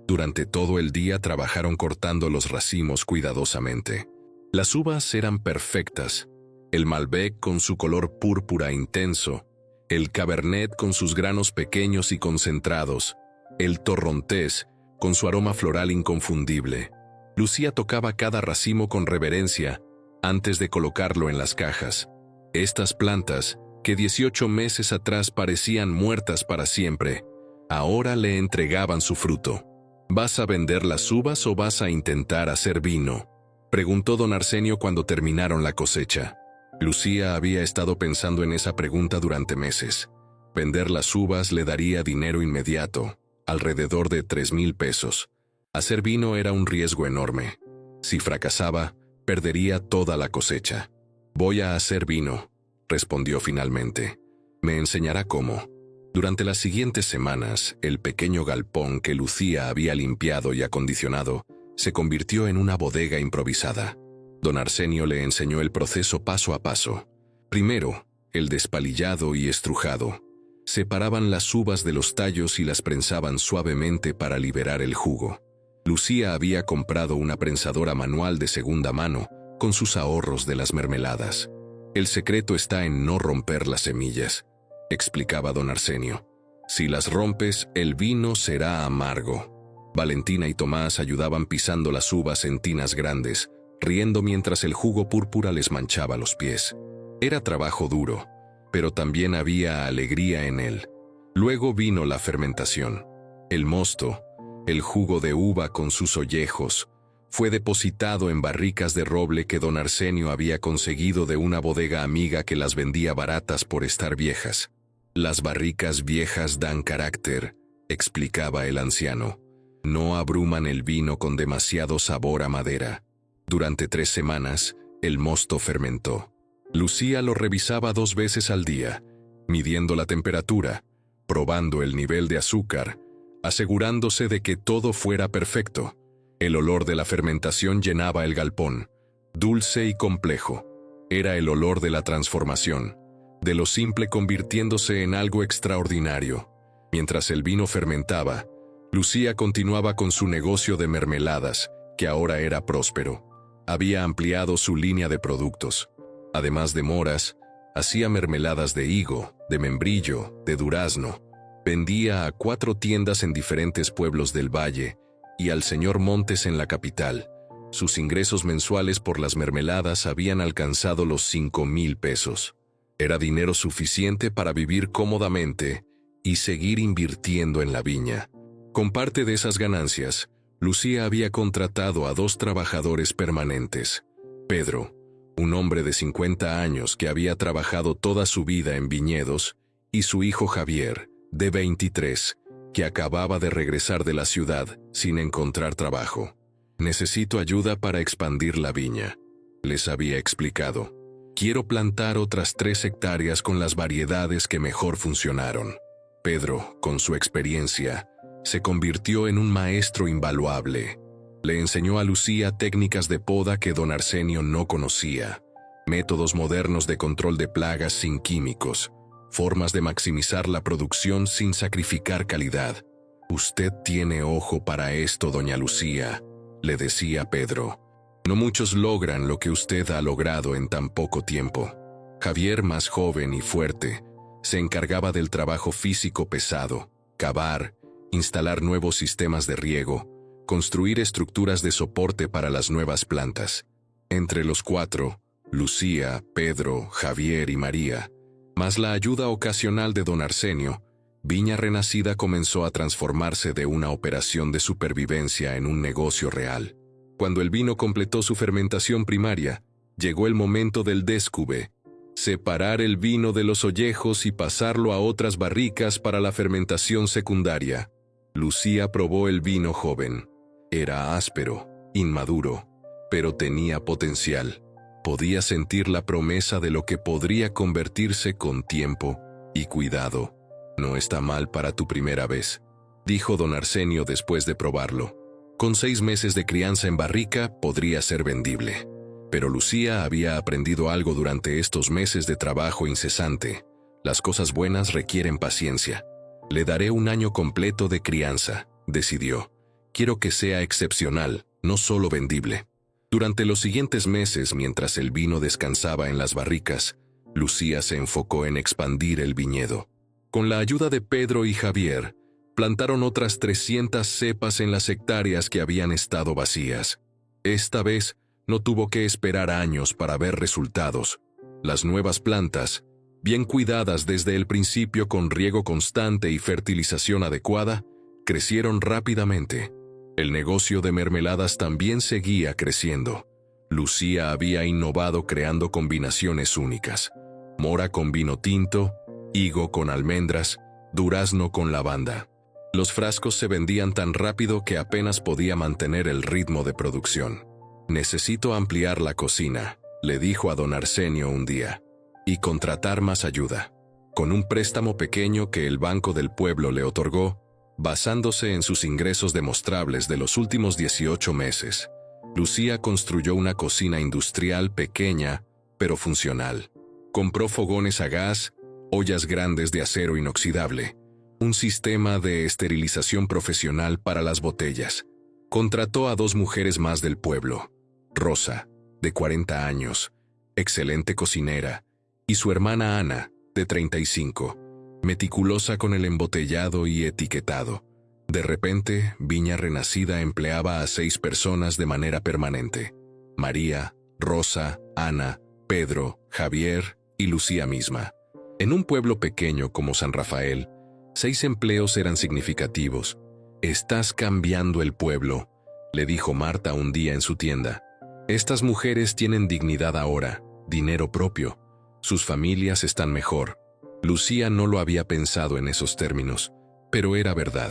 Durante todo el día trabajaron cortando los racimos cuidadosamente. Las uvas eran perfectas, el Malbec con su color púrpura intenso, el Cabernet con sus granos pequeños y concentrados, el Torrontés con su aroma floral inconfundible. Lucía tocaba cada racimo con reverencia antes de colocarlo en las cajas. Estas plantas, que 18 meses atrás parecían muertas para siempre, ahora le entregaban su fruto. ¿Vas a vender las uvas o vas a intentar hacer vino?, preguntó don Arsenio cuando terminaron la cosecha. Lucía había estado pensando en esa pregunta durante meses. Vender las uvas le daría dinero inmediato, alrededor de 3,000 pesos. Hacer vino era un riesgo enorme. Si fracasaba, perdería toda la cosecha. Voy a hacer vino, respondió finalmente. Me enseñará cómo. Durante las siguientes semanas, el pequeño galpón que Lucía había limpiado y acondicionado se convirtió en una bodega improvisada. Don Arsenio le enseñó el proceso paso a paso. Primero, el despalillado y estrujado. Separaban las uvas de los tallos y las prensaban suavemente para liberar el jugo. Lucía había comprado una prensadora manual de segunda mano con sus ahorros de las mermeladas. El secreto está en no romper las semillas, explicaba don Arsenio. Si las rompes, el vino será amargo. Valentina y Tomás ayudaban pisando las uvas en tinas grandes, riendo mientras el jugo púrpura les manchaba los pies. Era trabajo duro, pero también había alegría en él. Luego vino la fermentación. El mosto, el jugo de uva con sus ollejos, fue depositado en barricas de roble que don Arsenio había conseguido de una bodega amiga que las vendía baratas por estar viejas. Las barricas viejas dan carácter, explicaba el anciano. No abruman el vino con demasiado sabor a madera. Durante 3 semanas, el mosto fermentó. Lucía lo revisaba 2 veces al día, midiendo la temperatura, probando el nivel de azúcar, asegurándose de que todo fuera perfecto. El olor de la fermentación llenaba el galpón, dulce y complejo. Era el olor de la transformación, de lo simple convirtiéndose en algo extraordinario. Mientras el vino fermentaba, Lucía continuaba con su negocio de mermeladas, que ahora era próspero. Había ampliado su línea de productos. Además de moras, hacía mermeladas de higo, de membrillo, de durazno. Vendía a 4 tiendas en diferentes pueblos del valle y al señor Montes en la capital. Sus ingresos mensuales por las mermeladas habían alcanzado los 5,000 pesos. Era dinero suficiente para vivir cómodamente y seguir invirtiendo en la viña. Con parte de esas ganancias, Lucía había contratado a 2 trabajadores permanentes. Pedro, un hombre de 50 años que había trabajado toda su vida en viñedos, y su hijo Javier, de 23, que acababa de regresar de la ciudad sin encontrar trabajo. Necesito ayuda para expandir la viña, les había explicado. Quiero plantar otras 3 hectáreas con las variedades que mejor funcionaron. Pedro, con su experiencia, se convirtió en un maestro invaluable. Le enseñó a Lucía técnicas de poda que don Arsenio no conocía, métodos modernos de control de plagas sin químicos, formas de maximizar la producción sin sacrificar calidad. Usted tiene ojo para esto, doña Lucía, le decía Pedro. No muchos logran lo que usted ha logrado en tan poco tiempo. Javier, más joven y fuerte, se encargaba del trabajo físico pesado, cavar, instalar nuevos sistemas de riego, construir estructuras de soporte para las nuevas plantas. Entre los 4, Lucía, Pedro, Javier y María, más la ayuda ocasional de don Arsenio, Viña Renacida comenzó a transformarse de una operación de supervivencia en un negocio real. Cuando el vino completó su fermentación primaria, llegó el momento del descube, separar el vino de los ollejos y pasarlo a otras barricas para la fermentación secundaria. Lucía probó el vino joven. Era áspero, inmaduro, pero tenía potencial. Podía sentir la promesa de lo que podría convertirse con tiempo y cuidado. No está mal para tu primera vez, dijo don Arsenio después de probarlo. Con 6 meses de crianza en barrica podría ser vendible. Pero Lucía había aprendido algo durante estos meses de trabajo incesante. Las cosas buenas requieren paciencia. Le daré un año completo de crianza, decidió. Quiero que sea excepcional, no solo vendible. Durante los siguientes meses, mientras el vino descansaba en las barricas, Lucía se enfocó en expandir el viñedo. Con la ayuda de Pedro y Javier, plantaron otras 300 cepas en las hectáreas que habían estado vacías. Esta vez, no tuvo que esperar años para ver resultados. Las nuevas plantas, bien cuidadas desde el principio con riego constante y fertilización adecuada, crecieron rápidamente. El negocio de mermeladas también seguía creciendo. Lucía había innovado creando combinaciones únicas: mora con vino tinto, higo con almendras, durazno con lavanda. Los frascos se vendían tan rápido que apenas podía mantener el ritmo de producción. «Necesito ampliar la cocina», le dijo a don Arsenio un día, «y contratar más ayuda». Con un préstamo pequeño que el Banco del Pueblo le otorgó, basándose en sus ingresos demostrables de los últimos 18 meses, Lucía construyó una cocina industrial pequeña, pero funcional. Compró fogones a gas, ollas grandes de acero inoxidable, un sistema de esterilización profesional para las botellas. Contrató a 2 mujeres más del pueblo: Rosa, de 40 años, excelente cocinera, y su hermana Ana, de 35, meticulosa con el embotellado y etiquetado. De repente, Viña Renacida empleaba a 6 personas de manera permanente: María, Rosa, Ana, Pedro, Javier y Lucía misma. En un pueblo pequeño como San Rafael, 6 empleos eran significativos. «Estás cambiando el pueblo», le dijo Marta un día en su tienda. «Estas mujeres tienen dignidad ahora, dinero propio. Sus familias están mejor». Lucía no lo había pensado en esos términos, pero era verdad.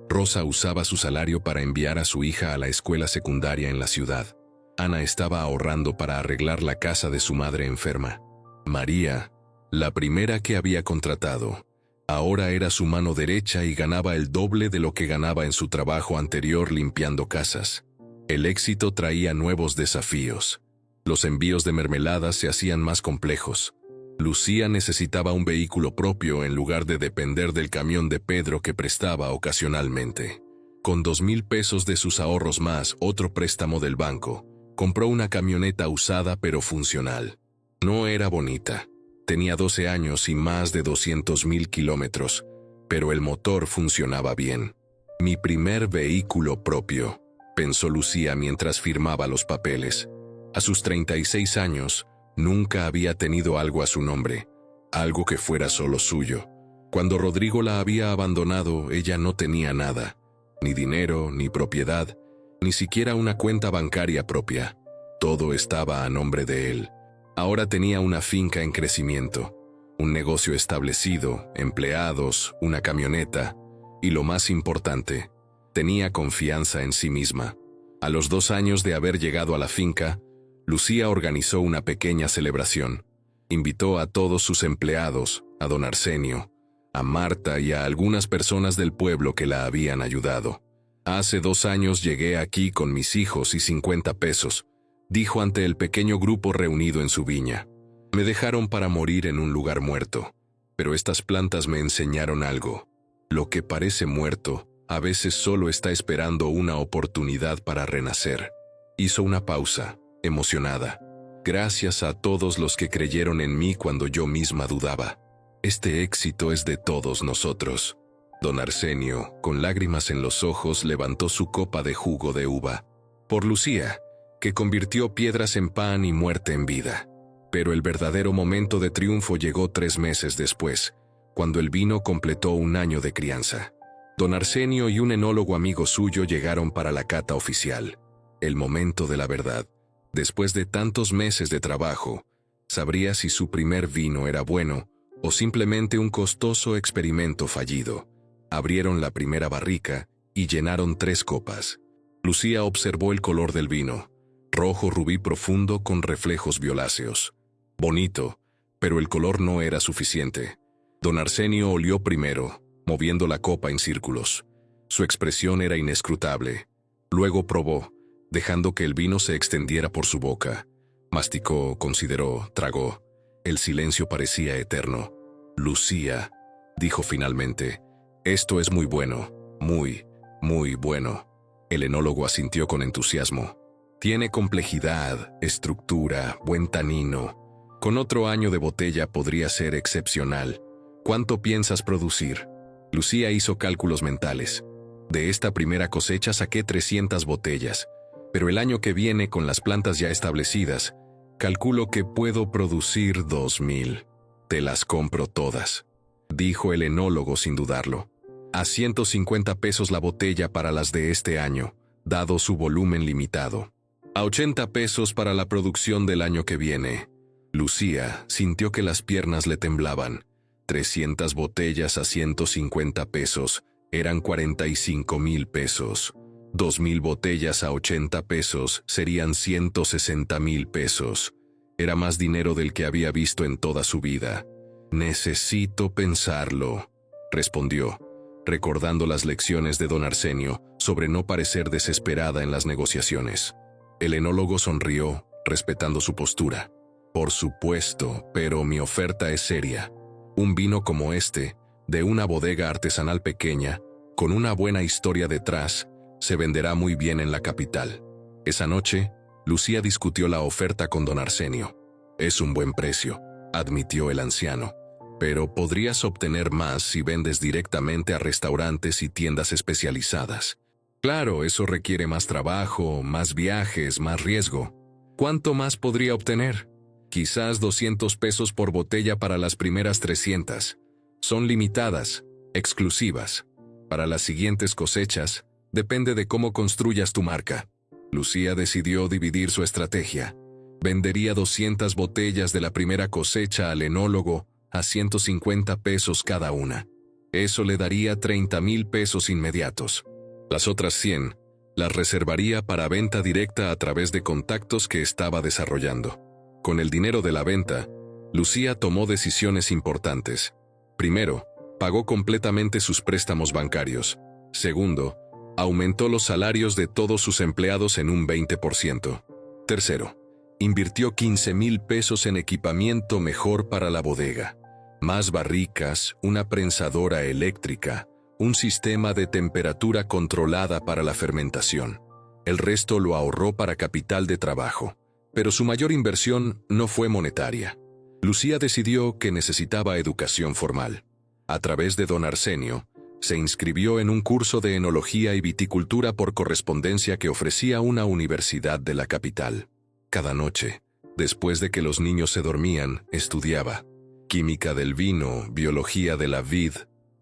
Rosa usaba su salario para enviar a su hija a la escuela secundaria en la ciudad. Ana estaba ahorrando para arreglar la casa de su madre enferma. María, la primera que había contratado, ahora era su mano derecha y ganaba el doble de lo que ganaba en su trabajo anterior limpiando casas. El éxito traía nuevos desafíos. Los envíos de mermeladas se hacían más complejos. Lucía necesitaba un vehículo propio en lugar de depender del camión de Pedro que prestaba ocasionalmente. Con 2,000 pesos de sus ahorros más otro préstamo del banco, compró una camioneta usada pero funcional. No era bonita. Tenía 12 años y más de 200,000 kilómetros, pero el motor funcionaba bien. «Mi primer vehículo propio», pensó Lucía mientras firmaba los papeles. A sus 36 años, nunca había tenido algo a su nombre, algo que fuera solo suyo. Cuando Rodrigo la había abandonado, ella no tenía nada, ni dinero, ni propiedad, ni siquiera una cuenta bancaria propia. Todo estaba a nombre de él. Ahora tenía una finca en crecimiento, un negocio establecido, empleados, una camioneta, y lo más importante, tenía confianza en sí misma. A los 2 años de haber llegado a la finca, Lucía organizó una pequeña celebración. Invitó a todos sus empleados, a don Arsenio, a Marta y a algunas personas del pueblo que la habían ayudado. «Hace 2 años llegué aquí con mis hijos y 50 pesos», dijo ante el pequeño grupo reunido en su viña. «Me dejaron para morir en un lugar muerto, pero estas plantas me enseñaron algo. Lo que parece muerto, a veces solo está esperando una oportunidad para renacer». Hizo una pausa, emocionada. «Gracias a todos los que creyeron en mí cuando yo misma dudaba. Este éxito es de todos nosotros». Don Arsenio, con lágrimas en los ojos, levantó su copa de jugo de uva. Por Lucía, que convirtió piedras en pan y muerte en vida. Pero el verdadero momento de triunfo llegó 3 meses después, cuando el vino completó un año de crianza. Don Arsenio y un enólogo amigo suyo llegaron para la cata oficial. El momento de la verdad. Después de tantos meses de trabajo, sabría si su primer vino era bueno o simplemente un costoso experimento fallido. Abrieron la primera barrica y llenaron 3 copas. Lucía observó el color del vino. Rojo rubí profundo con reflejos violáceos. Bonito, pero el color no era suficiente. Don Arsenio olió primero, moviendo la copa en círculos. Su expresión era inescrutable. Luego probó, dejando que el vino se extendiera por su boca. Masticó, consideró, tragó. El silencio parecía eterno. Lucía, dijo finalmente, esto es muy bueno, muy, muy bueno. El enólogo asintió con entusiasmo. Tiene complejidad, estructura, buen tanino. Con otro año de botella podría ser excepcional. ¿Cuánto piensas producir? Lucía hizo cálculos mentales. De esta primera cosecha saqué 300 botellas, pero el año que viene, con las plantas ya establecidas, calculo que puedo producir 2000. Te las compro todas, dijo el enólogo sin dudarlo. A 150 pesos la botella para las de este año, dado su volumen limitado. A 80 pesos para la producción del año que viene. Lucía sintió que las piernas le temblaban. 300 botellas a 150 pesos eran 45,000 pesos. 2,000 botellas a 80 pesos serían 160,000 pesos. Era más dinero del que había visto en toda su vida. Necesito pensarlo, respondió, recordando las lecciones de don Arsenio sobre no parecer desesperada en las negociaciones. El enólogo sonrió, respetando su postura. Por supuesto, pero mi oferta es seria. Un vino como este, de una bodega artesanal pequeña, con una buena historia detrás, se venderá muy bien en la capital. Esa noche, Lucía discutió la oferta con don Arsenio. Es un buen precio, admitió el anciano, pero podrías obtener más si vendes directamente a restaurantes y tiendas especializadas. Claro, eso requiere más trabajo, más viajes, más riesgo. ¿Cuánto más podría obtener? Quizás 200 pesos por botella para las primeras 300. Son limitadas, exclusivas. Para las siguientes cosechas, depende de cómo construyas tu marca. Lucía decidió dividir su estrategia. Vendería 200 botellas de la primera cosecha al enólogo a 150 pesos cada una. Eso le daría 30,000 pesos inmediatos. Las otras 100 las reservaría para venta directa a través de contactos que estaba desarrollando. Con el dinero de la venta, Lucía tomó decisiones importantes. Primero, pagó completamente sus préstamos bancarios. Segundo, aumentó los salarios de todos sus empleados en un 20%. Tercero, invirtió 15,000 pesos en equipamiento mejor para la bodega. Más barricas, una prensadora eléctrica, un sistema de temperatura controlada para la fermentación. El resto lo ahorró para capital de trabajo. Pero su mayor inversión no fue monetaria. Lucía decidió que necesitaba educación formal. A través de don Arsenio, se inscribió en un curso de enología y viticultura por correspondencia que ofrecía una universidad de la capital. Cada noche, después de que los niños se dormían, estudiaba química del vino, biología de la vid,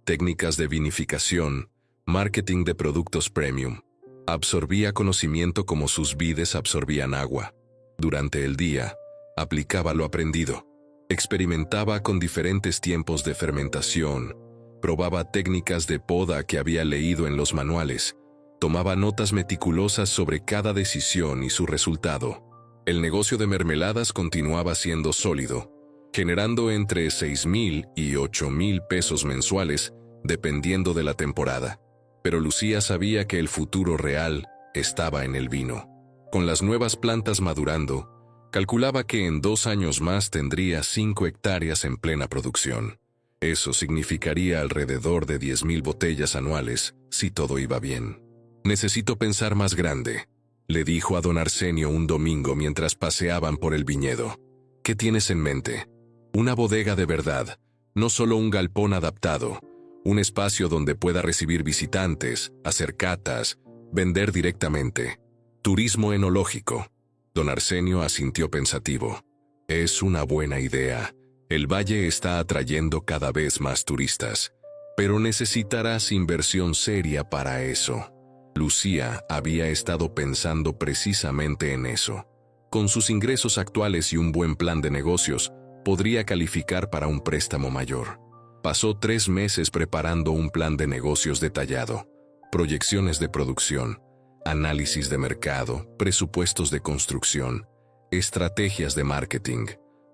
técnicas de vinificación, marketing de productos premium. Absorbía conocimiento como sus vides absorbían agua. Durante el día, aplicaba lo aprendido. Experimentaba con diferentes tiempos de fermentación, probaba técnicas de poda que había leído en los manuales, tomaba notas meticulosas sobre cada decisión y su resultado. El negocio de mermeladas continuaba siendo sólido, generando entre 6,000 y 8,000 pesos mensuales, dependiendo de la temporada. Pero Lucía sabía que el futuro real estaba en el vino. Con las nuevas plantas madurando, calculaba que en 2 años más tendría 5 hectáreas en plena producción. Eso significaría alrededor de 10,000 botellas anuales, si todo iba bien. Necesito pensar más grande, le dijo a don Arsenio un domingo mientras paseaban por el viñedo. ¿Qué tienes en mente? Una bodega de verdad, no solo un galpón adaptado, un espacio donde pueda recibir visitantes, hacer catas, vender directamente. Turismo enológico. Don Arsenio asintió pensativo. Es una buena idea. El valle está atrayendo cada vez más turistas, pero necesitarás inversión seria para eso. Lucía había estado pensando precisamente en eso. Con sus ingresos actuales y un buen plan de negocios, podría calificar para un préstamo mayor. Pasó 3 meses preparando un plan de negocios detallado, proyecciones de producción, análisis de mercado, presupuestos de construcción, estrategias de marketing.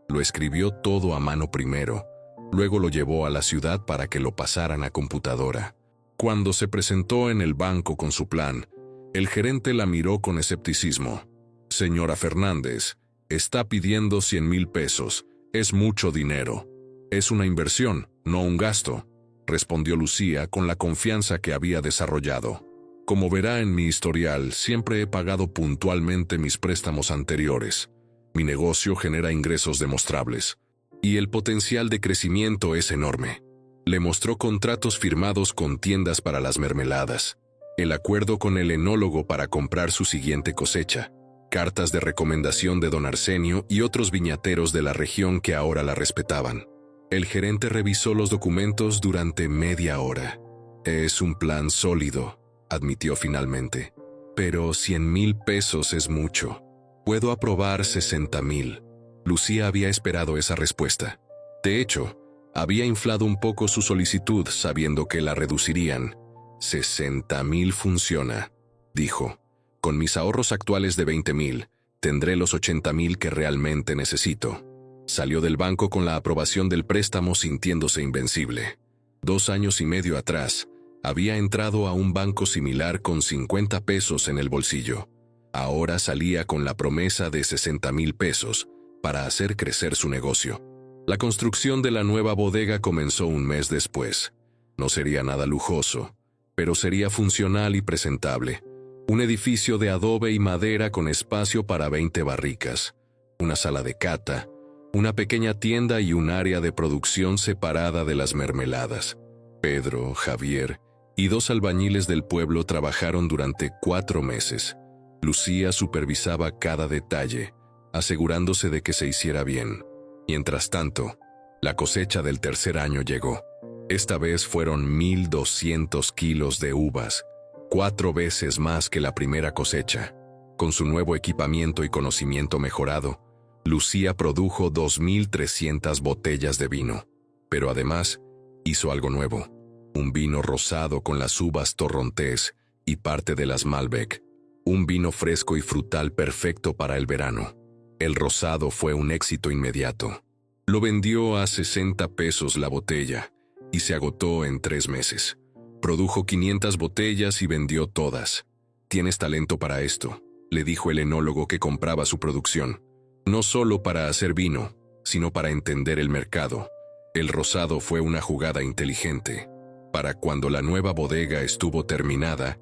Lo escribió todo a mano primero, luego lo llevó a la ciudad para que lo pasaran a computadora. Cuando se presentó en el banco con su plan, El gerente la miró con escepticismo. Señora Fernández, está pidiendo 100,000 pesos. Es mucho dinero. Es una inversión, no un gasto, respondió Lucía con la confianza que había desarrollado. Como verá en mi historial, siempre he pagado puntualmente mis préstamos anteriores. Mi negocio genera ingresos demostrables. Y el potencial de crecimiento es enorme. Le mostró contratos firmados con tiendas para las mermeladas, el acuerdo con el enólogo para comprar su siguiente cosecha, cartas de recomendación de don Arsenio y otros viñateros de la región que ahora la respetaban. El gerente revisó los documentos durante media hora. Es un plan sólido, admitió finalmente. Pero 100,000 pesos es mucho. Puedo aprobar 60,000. Lucía había esperado esa respuesta. De hecho, había inflado un poco su solicitud sabiendo que la reducirían. 60,000 funciona, dijo. Con mis ahorros actuales de 20,000, tendré los 80,000 que realmente necesito. Salió del banco con la aprobación del préstamo sintiéndose invencible. 2 años y medio atrás, había entrado a un banco similar con 50 pesos en el bolsillo. Ahora salía con la promesa de 60,000 pesos para hacer crecer su negocio. La construcción de la nueva bodega comenzó un mes después. No sería nada lujoso, pero sería funcional y presentable. Un edificio de adobe y madera con espacio para 20 barricas, una sala de cata, una pequeña tienda y un área de producción separada de las mermeladas. Pedro, Javier y 2 albañiles del pueblo trabajaron durante 4 meses. Lucía supervisaba cada detalle, asegurándose de que se hiciera bien. Mientras tanto, la cosecha del tercer año llegó. Esta vez fueron 1,200 kilos de uvas, 4 veces más que la primera cosecha. Con su nuevo equipamiento y conocimiento mejorado, Lucía produjo 2,300 botellas de vino. Pero además, hizo algo nuevo. Un vino rosado con las uvas torrontés y parte de las Malbec. Un vino fresco y frutal perfecto para el verano. El rosado fue un éxito inmediato. Lo vendió a 60 pesos la botella y se agotó en 3 meses. Produjo 500 botellas y vendió todas. «Tienes talento para esto», le dijo el enólogo que compraba su producción. No solo para hacer vino, sino para entender el mercado. El rosado fue una jugada inteligente. Para cuando la nueva bodega estuvo terminada,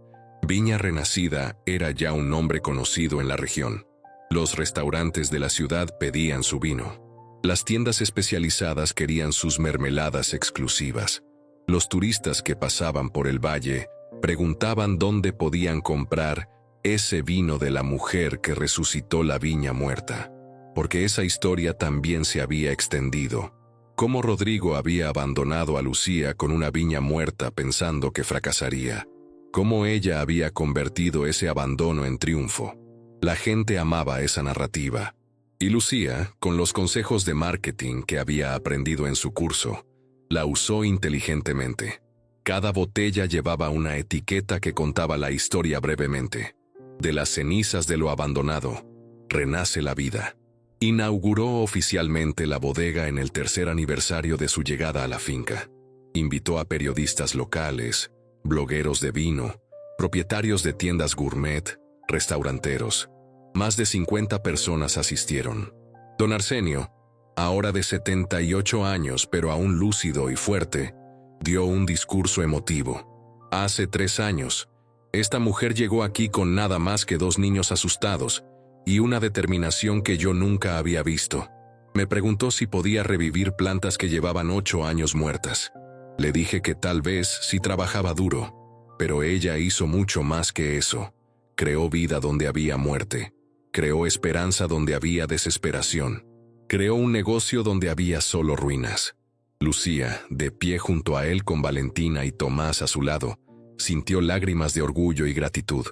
Viña Renacida era ya un nombre conocido en la región. Los restaurantes de la ciudad pedían su vino. Las tiendas especializadas querían sus mermeladas exclusivas. Los turistas que pasaban por el valle preguntaban dónde podían comprar ese vino de la mujer que resucitó la viña muerta. Porque esa historia también se había extendido. Cómo Rodrigo había abandonado a Lucía con una viña muerta pensando que fracasaría. Cómo ella había convertido ese abandono en triunfo. La gente amaba esa narrativa. Y Lucía, con los consejos de marketing que había aprendido en su curso, la usó inteligentemente. Cada botella llevaba una etiqueta que contaba la historia brevemente. De las cenizas de lo abandonado, renace la vida. Inauguró oficialmente la bodega en el 3er aniversario de su llegada a la finca. Invitó a periodistas locales, blogueros de vino, propietarios de tiendas gourmet, restauranteros. Más de 50 personas asistieron. Don Arsenio, ahora de 78 años pero aún lúcido y fuerte, dio un discurso emotivo. Hace 3 años, esta mujer llegó aquí con nada más que 2 niños asustados y una determinación que yo nunca había visto. Me preguntó si podía revivir plantas que llevaban 8 años muertas. Le dije que tal vez si trabajaba duro, pero ella hizo mucho más que eso. Creó vida donde había muerte. Creó esperanza donde había desesperación. Creó un negocio donde había solo ruinas. Lucía, de pie junto a él con Valentina y Tomás a su lado, sintió lágrimas de orgullo y gratitud.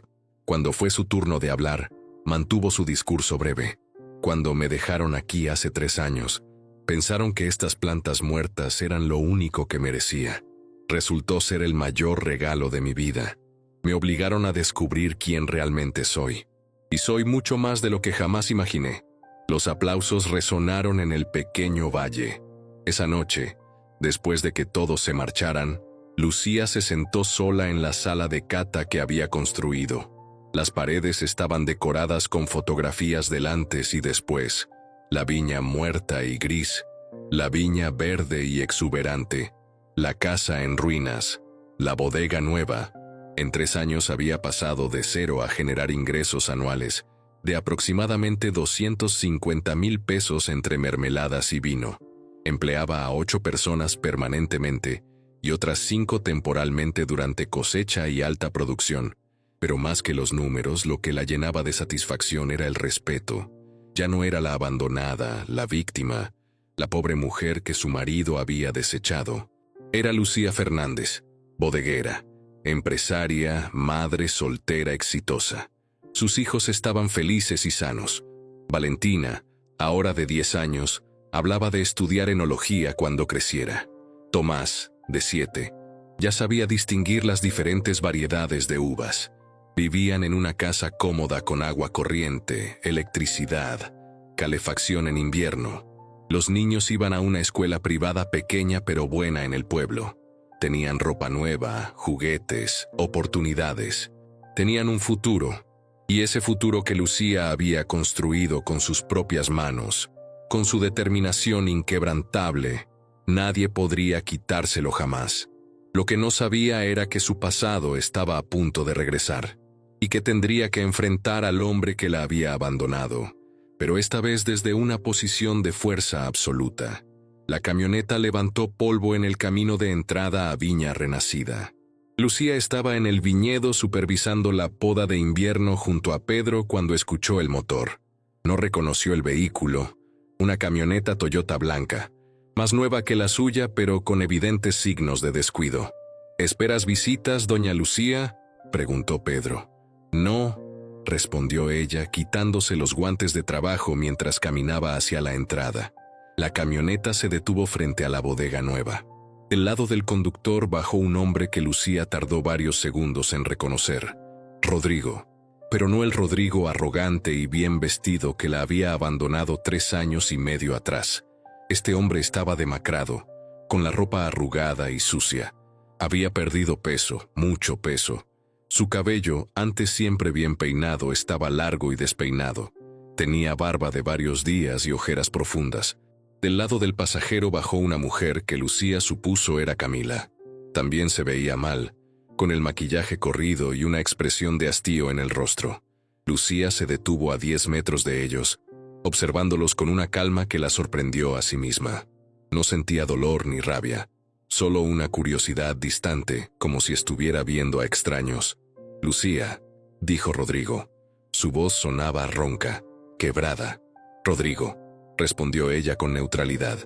Cuando fue su turno de hablar, mantuvo su discurso breve. Cuando me dejaron aquí hace 3 años, pensaron que estas plantas muertas eran lo único que merecía. Resultó ser el mayor regalo de mi vida. Me obligaron a descubrir quién realmente soy. Y soy mucho más de lo que jamás imaginé. Los aplausos resonaron en el pequeño valle. Esa noche, después de que todos se marcharan, Lucía se sentó sola en la sala de cata que había construido. Las paredes estaban decoradas con fotografías del antes y después, la viña muerta y gris, la viña verde y exuberante, la casa en ruinas, la bodega nueva. En 3 años había pasado de 0 a generar ingresos anuales de aproximadamente 250,000 pesos entre mermeladas y vino. Empleaba a 8 personas permanentemente y otras 5 temporalmente durante cosecha y alta producción. Pero más que los números, lo que la llenaba de satisfacción era el respeto. Ya no era la abandonada, la víctima, la pobre mujer que su marido había desechado. Era Lucía Fernández, bodeguera, empresaria, madre soltera exitosa. Sus hijos estaban felices y sanos. Valentina, ahora de 10 años, hablaba de estudiar enología cuando creciera. Tomás, de 7, ya sabía distinguir las diferentes variedades de uvas. Vivían en una casa cómoda con agua corriente, electricidad, calefacción en invierno. Los niños iban a una escuela privada pequeña pero buena en el pueblo. Tenían ropa nueva, juguetes, oportunidades. Tenían un futuro, y ese futuro que Lucía había construido con sus propias manos, con su determinación inquebrantable, nadie podría quitárselo jamás. Lo que no sabía era que su pasado estaba a punto de regresar, y que tendría que enfrentar al hombre que la había abandonado, pero esta vez desde una posición de fuerza absoluta. La camioneta levantó polvo en el camino de entrada a Viña Renacida. Lucía estaba en el viñedo supervisando la poda de invierno junto a Pedro cuando escuchó el motor. No reconoció el vehículo, una camioneta Toyota blanca, más nueva que la suya pero con evidentes signos de descuido. ¿Esperas visitas, doña Lucía?, preguntó Pedro. No, respondió ella, quitándose los guantes de trabajo mientras caminaba hacia la entrada. La camioneta se detuvo frente a la bodega nueva. Del lado del conductor bajó un hombre que Lucía tardó varios segundos en reconocer. Rodrigo. Pero no el Rodrigo arrogante y bien vestido que la había abandonado 3 años y medio atrás. Este hombre estaba demacrado, con la ropa arrugada y sucia. Había perdido peso, mucho peso. Su cabello, antes siempre bien peinado, estaba largo y despeinado. Tenía barba de varios días y ojeras profundas. Del lado del pasajero bajó una mujer que Lucía supuso era Camila. También se veía mal, con el maquillaje corrido y una expresión de hastío en el rostro. Lucía se detuvo a 10 metros de ellos, observándolos con una calma que la sorprendió a sí misma. No sentía dolor ni rabia, solo una curiosidad distante, como si estuviera viendo a extraños. «Lucía», dijo Rodrigo. Su voz sonaba ronca, quebrada. «Rodrigo», respondió ella con neutralidad.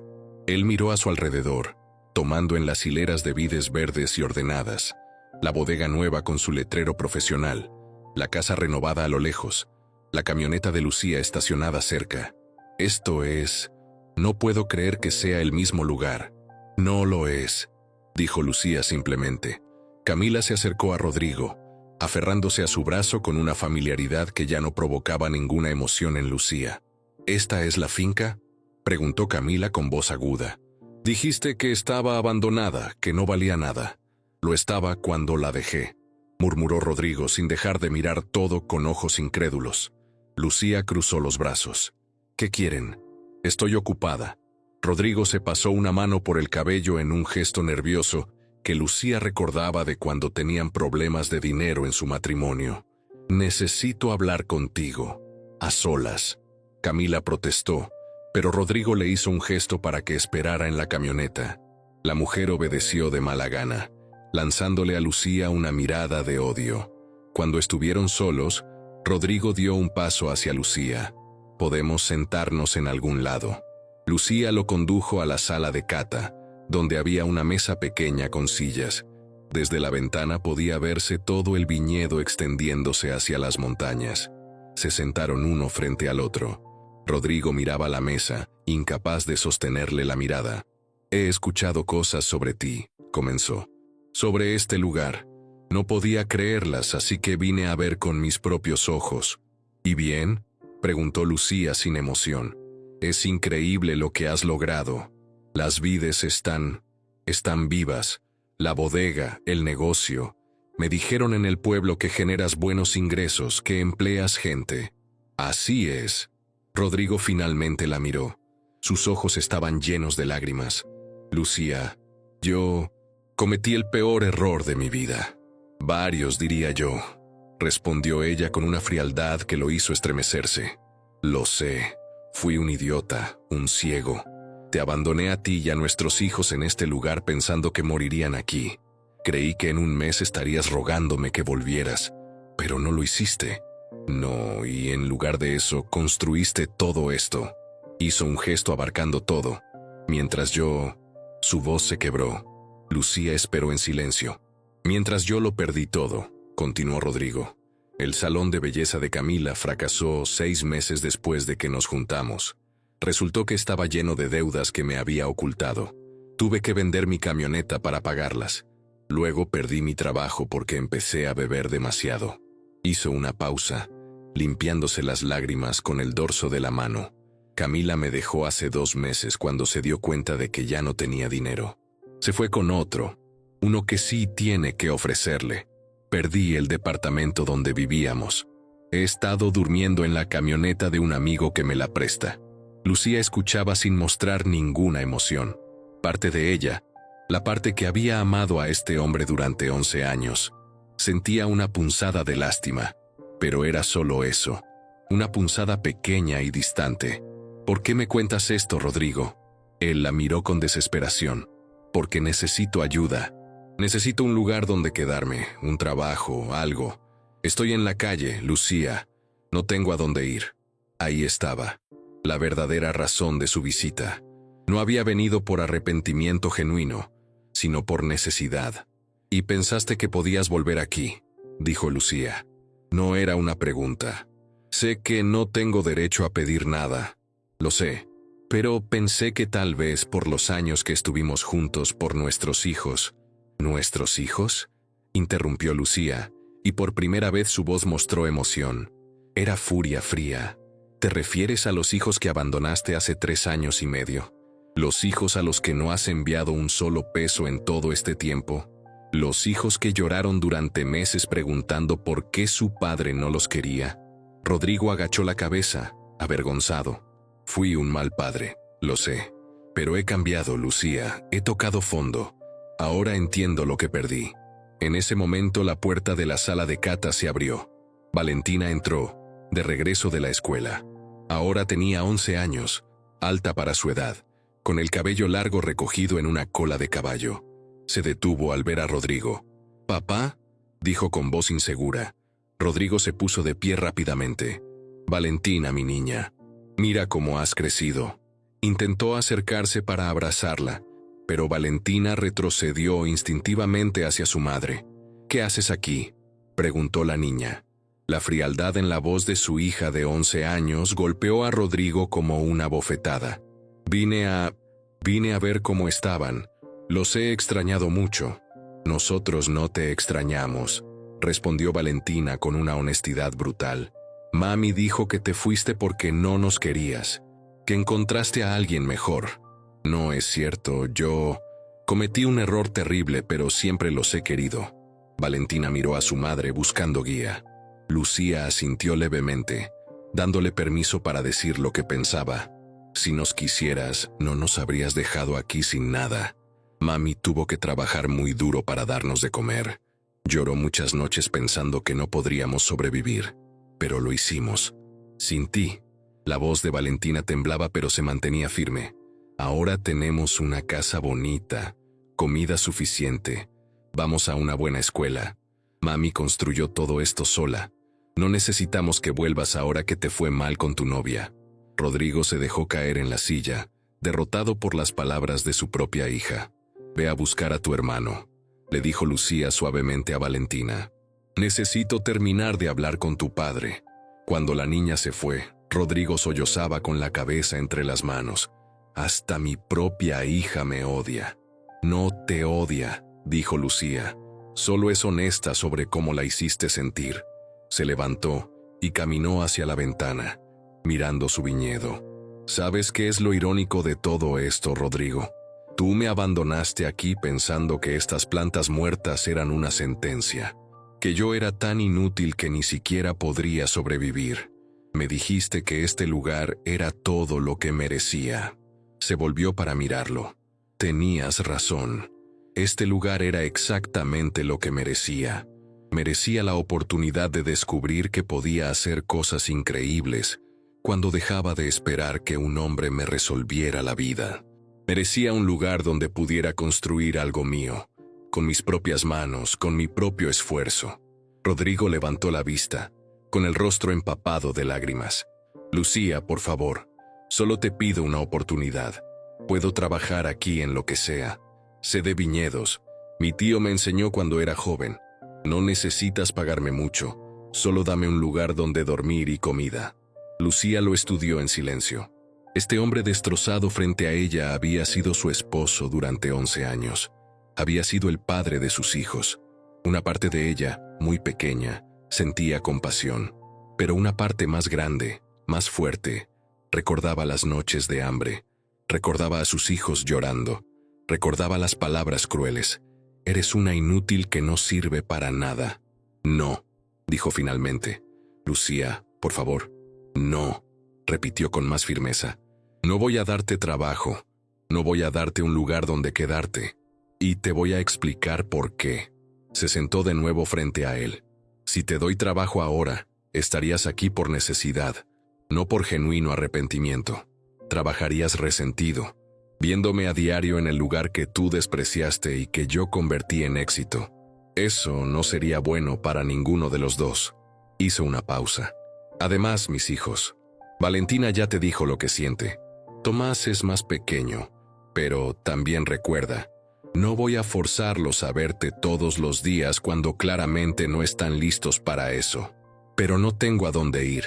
Él miró a su alrededor, tomando en las hileras de vides verdes y ordenadas, la bodega nueva con su letrero profesional, la casa renovada a lo lejos, la camioneta de Lucía estacionada cerca. «Esto es... no puedo creer que sea el mismo lugar». «No lo es», dijo Lucía simplemente. Camila se acercó a Rodrigo, aferrándose a su brazo con una familiaridad que ya no provocaba ninguna emoción en Lucía. «¿Esta es la finca?», preguntó Camila con voz aguda. «Dijiste que estaba abandonada, que no valía nada». «Lo estaba cuando la dejé», murmuró Rodrigo sin dejar de mirar todo con ojos incrédulos. Lucía cruzó los brazos. «¿Qué quieren?». «Estoy ocupada». Rodrigo se pasó una mano por el cabello en un gesto nervioso que Lucía recordaba de cuando tenían problemas de dinero en su matrimonio. «Necesito hablar contigo, a solas». Camila protestó, pero Rodrigo le hizo un gesto para que esperara en la camioneta. La mujer obedeció de mala gana, lanzándole a Lucía una mirada de odio. Cuando estuvieron solos, Rodrigo dio un paso hacia Lucía. «Podemos sentarnos en algún lado». Lucía lo condujo a la sala de cata, donde había una mesa pequeña con sillas. Desde la ventana podía verse todo el viñedo extendiéndose hacia las montañas. Se sentaron uno frente al otro. Rodrigo miraba la mesa, incapaz de sostenerle la mirada. «He escuchado cosas sobre ti», comenzó. «Sobre este lugar. No podía creerlas, así que vine a ver con mis propios ojos». «¿Y bien?», preguntó Lucía sin emoción. «Es increíble lo que has logrado. Las vides están vivas, la bodega, el negocio. Me dijeron en el pueblo que generas buenos ingresos, que empleas gente. Así es. Rodrigo finalmente la miró. Sus ojos estaban llenos de lágrimas. Lucía, yo cometí el peor error de mi vida. Varios, diría yo, respondió ella con una frialdad que lo hizo estremecerse. Lo sé, fui un idiota, un ciego. Te abandoné a ti y a nuestros hijos en este lugar pensando que morirían aquí. Creí que en un mes estarías rogándome que volvieras, pero no lo hiciste. No, y en lugar de eso, construiste todo esto. Hizo un gesto abarcando todo. Mientras yo... Su voz se quebró. Lucía esperó en silencio. Mientras yo lo perdí todo, continuó Rodrigo. El salón de belleza de Camila fracasó 6 meses después de que nos juntamos. Resultó que estaba lleno de deudas que me había ocultado. Tuve que vender mi camioneta para pagarlas. Luego perdí mi trabajo porque empecé a beber demasiado. Hizo una pausa, limpiándose las lágrimas con el dorso de la mano. Camila me dejó hace 2 meses cuando se dio cuenta de que ya no tenía dinero. Se fue con otro, uno que sí tiene que ofrecerle. Perdí el departamento donde vivíamos. He estado durmiendo en la camioneta de un amigo que me la presta. Lucía escuchaba sin mostrar ninguna emoción. Parte de ella, la parte que había amado a este hombre durante 11 años, sentía una punzada de lástima, pero era solo eso, una punzada pequeña y distante. ¿Por qué me cuentas esto, Rodrigo? Él la miró con desesperación. Porque necesito ayuda. Necesito un lugar donde quedarme, un trabajo, algo. Estoy en la calle, Lucía. No tengo a dónde ir. Ahí estaba, la verdadera razón de su visita. No había venido por arrepentimiento genuino, sino por necesidad. «¿Y pensaste que podías volver aquí?», dijo Lucía. No era una pregunta. Sé que no tengo derecho a pedir nada. Lo sé. Pero pensé que tal vez por los años que estuvimos juntos por nuestros hijos. ¿Nuestros hijos?, interrumpió Lucía, y por primera vez su voz mostró emoción. Era furia fría. ¿Te refieres a los hijos que abandonaste hace 3 años y medio? ¿Los hijos a los que no has enviado un solo peso en todo este tiempo? ¿Los hijos que lloraron durante meses preguntando por qué su padre no los quería? Rodrigo agachó la cabeza, avergonzado. Fui un mal padre, lo sé. Pero he cambiado, Lucía, he tocado fondo. Ahora entiendo lo que perdí. En ese momento la puerta de la sala de cata se abrió. Valentina entró, de regreso de la escuela. Ahora tenía 11 años, alta para su edad, con el cabello largo recogido en una cola de caballo. Se detuvo al ver a Rodrigo. «¿Papá?», dijo con voz insegura. Rodrigo se puso de pie rápidamente. «Valentina, mi niña, mira cómo has crecido». Intentó acercarse para abrazarla, pero Valentina retrocedió instintivamente hacia su madre. «¿Qué haces aquí?», preguntó la niña. La frialdad en la voz de su hija de 11 años golpeó a Rodrigo como una bofetada. Vine a ver cómo estaban. Los he extrañado mucho». «Nosotros no te extrañamos», respondió Valentina con una honestidad brutal. «Mami dijo que te fuiste porque no nos querías, que encontraste a alguien mejor». «No es cierto, yo cometí un error terrible, pero siempre los he querido». Valentina miró a su madre buscando guía. Lucía asintió levemente, dándole permiso para decir lo que pensaba. «Si nos quisieras, no nos habrías dejado aquí sin nada. Mami tuvo que trabajar muy duro para darnos de comer. Lloró muchas noches pensando que no podríamos sobrevivir, pero lo hicimos. Sin ti». La voz de Valentina temblaba pero se mantenía firme. «Ahora tenemos una casa bonita, comida suficiente, vamos a una buena escuela. Mami construyó todo esto sola. No necesitamos que vuelvas ahora que te fue mal con tu novia». Rodrigo se dejó caer en la silla, derrotado por las palabras de su propia hija. «Ve a buscar a tu hermano», le dijo Lucía suavemente a Valentina. «Necesito terminar de hablar con tu padre». Cuando la niña se fue, Rodrigo sollozaba con la cabeza entre las manos. «Hasta mi propia hija me odia». «No te odia», dijo Lucía. «Solo es honesta sobre cómo la hiciste sentir». Se levantó y caminó hacia la ventana, mirando su viñedo. «¿Sabes qué es lo irónico de todo esto, Rodrigo? Tú me abandonaste aquí pensando que estas plantas muertas eran una sentencia. que yo era tan inútil que ni siquiera podría sobrevivir. Me dijiste que este lugar era todo lo que merecía. Se volvió para mirarlo. Tenías razón. Este lugar era exactamente lo que merecía. Merecía la oportunidad de descubrir que podía hacer cosas increíbles cuando dejaba de esperar que un hombre me resolviera la vida. Merecía un lugar donde pudiera construir algo mío, con mis propias manos, con mi propio esfuerzo. Rodrigo levantó la vista, con el rostro empapado de lágrimas. Lucía, por favor, solo te pido una oportunidad. Puedo trabajar aquí en lo que sea. Sé de viñedos. Mi tío me enseñó cuando era joven. No necesitas pagarme mucho, solo dame un lugar donde dormir y comida. Lucía lo estudió en silencio. Este hombre destrozado frente a ella había sido su esposo durante 11 años. Había sido el padre de sus hijos. Una parte de ella, muy pequeña, sentía compasión, pero una parte más grande, más fuerte, recordaba las noches de hambre, recordaba a sus hijos llorando, recordaba las palabras crueles. Eres una inútil que no sirve para nada. No, dijo finalmente. Lucía, por favor. No, repitió con más firmeza. No voy a darte trabajo. No voy a darte un lugar donde quedarte. Y te voy a explicar por qué. Se sentó de nuevo frente a él. Si te doy trabajo ahora, estarías aquí por necesidad, no por genuino arrepentimiento. Trabajarías resentido, viéndome a diario en el lugar que tú despreciaste y que yo convertí en éxito. Eso no sería bueno para ninguno de los dos. Hizo una pausa. Además, mis hijos, Valentina ya te dijo lo que siente. Tomás es más pequeño, pero también recuerda, no voy a forzarlos a verte todos los días cuando claramente no están listos para eso. Pero no tengo a dónde ir,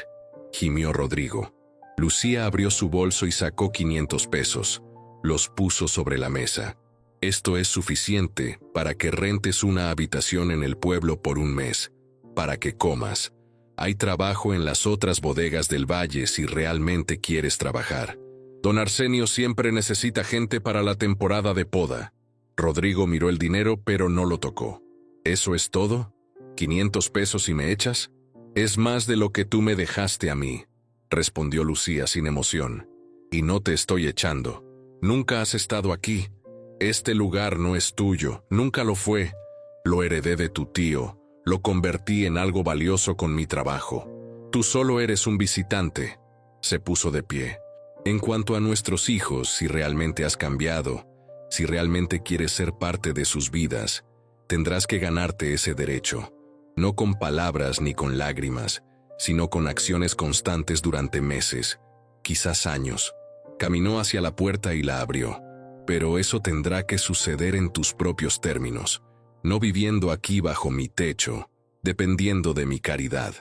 gimió Rodrigo. Lucía abrió su bolso y sacó 500 pesos. Los puso sobre la mesa. Esto es suficiente para que rentes una habitación en el pueblo por un mes, para que comas. Hay trabajo en las otras bodegas del valle si realmente quieres trabajar. Don Arsenio siempre necesita gente para la temporada de poda. Rodrigo miró el dinero pero no lo tocó. ¿Eso es todo? ¿500 pesos y me echas? Es más de lo que tú me dejaste a mí, respondió Lucía sin emoción. Y no te estoy echando. Nunca has estado aquí. Este lugar no es tuyo, nunca lo fue. Lo heredé de tu tío, lo convertí en algo valioso con mi trabajo. Tú solo eres un visitante. Se puso de pie. En cuanto a nuestros hijos, si realmente has cambiado, si realmente quieres ser parte de sus vidas, tendrás que ganarte ese derecho. No con palabras ni con lágrimas, sino con acciones constantes durante meses, quizás años. Caminó hacia la puerta y la abrió. Pero eso tendrá que suceder en tus propios términos, no viviendo aquí bajo mi techo, dependiendo de mi caridad.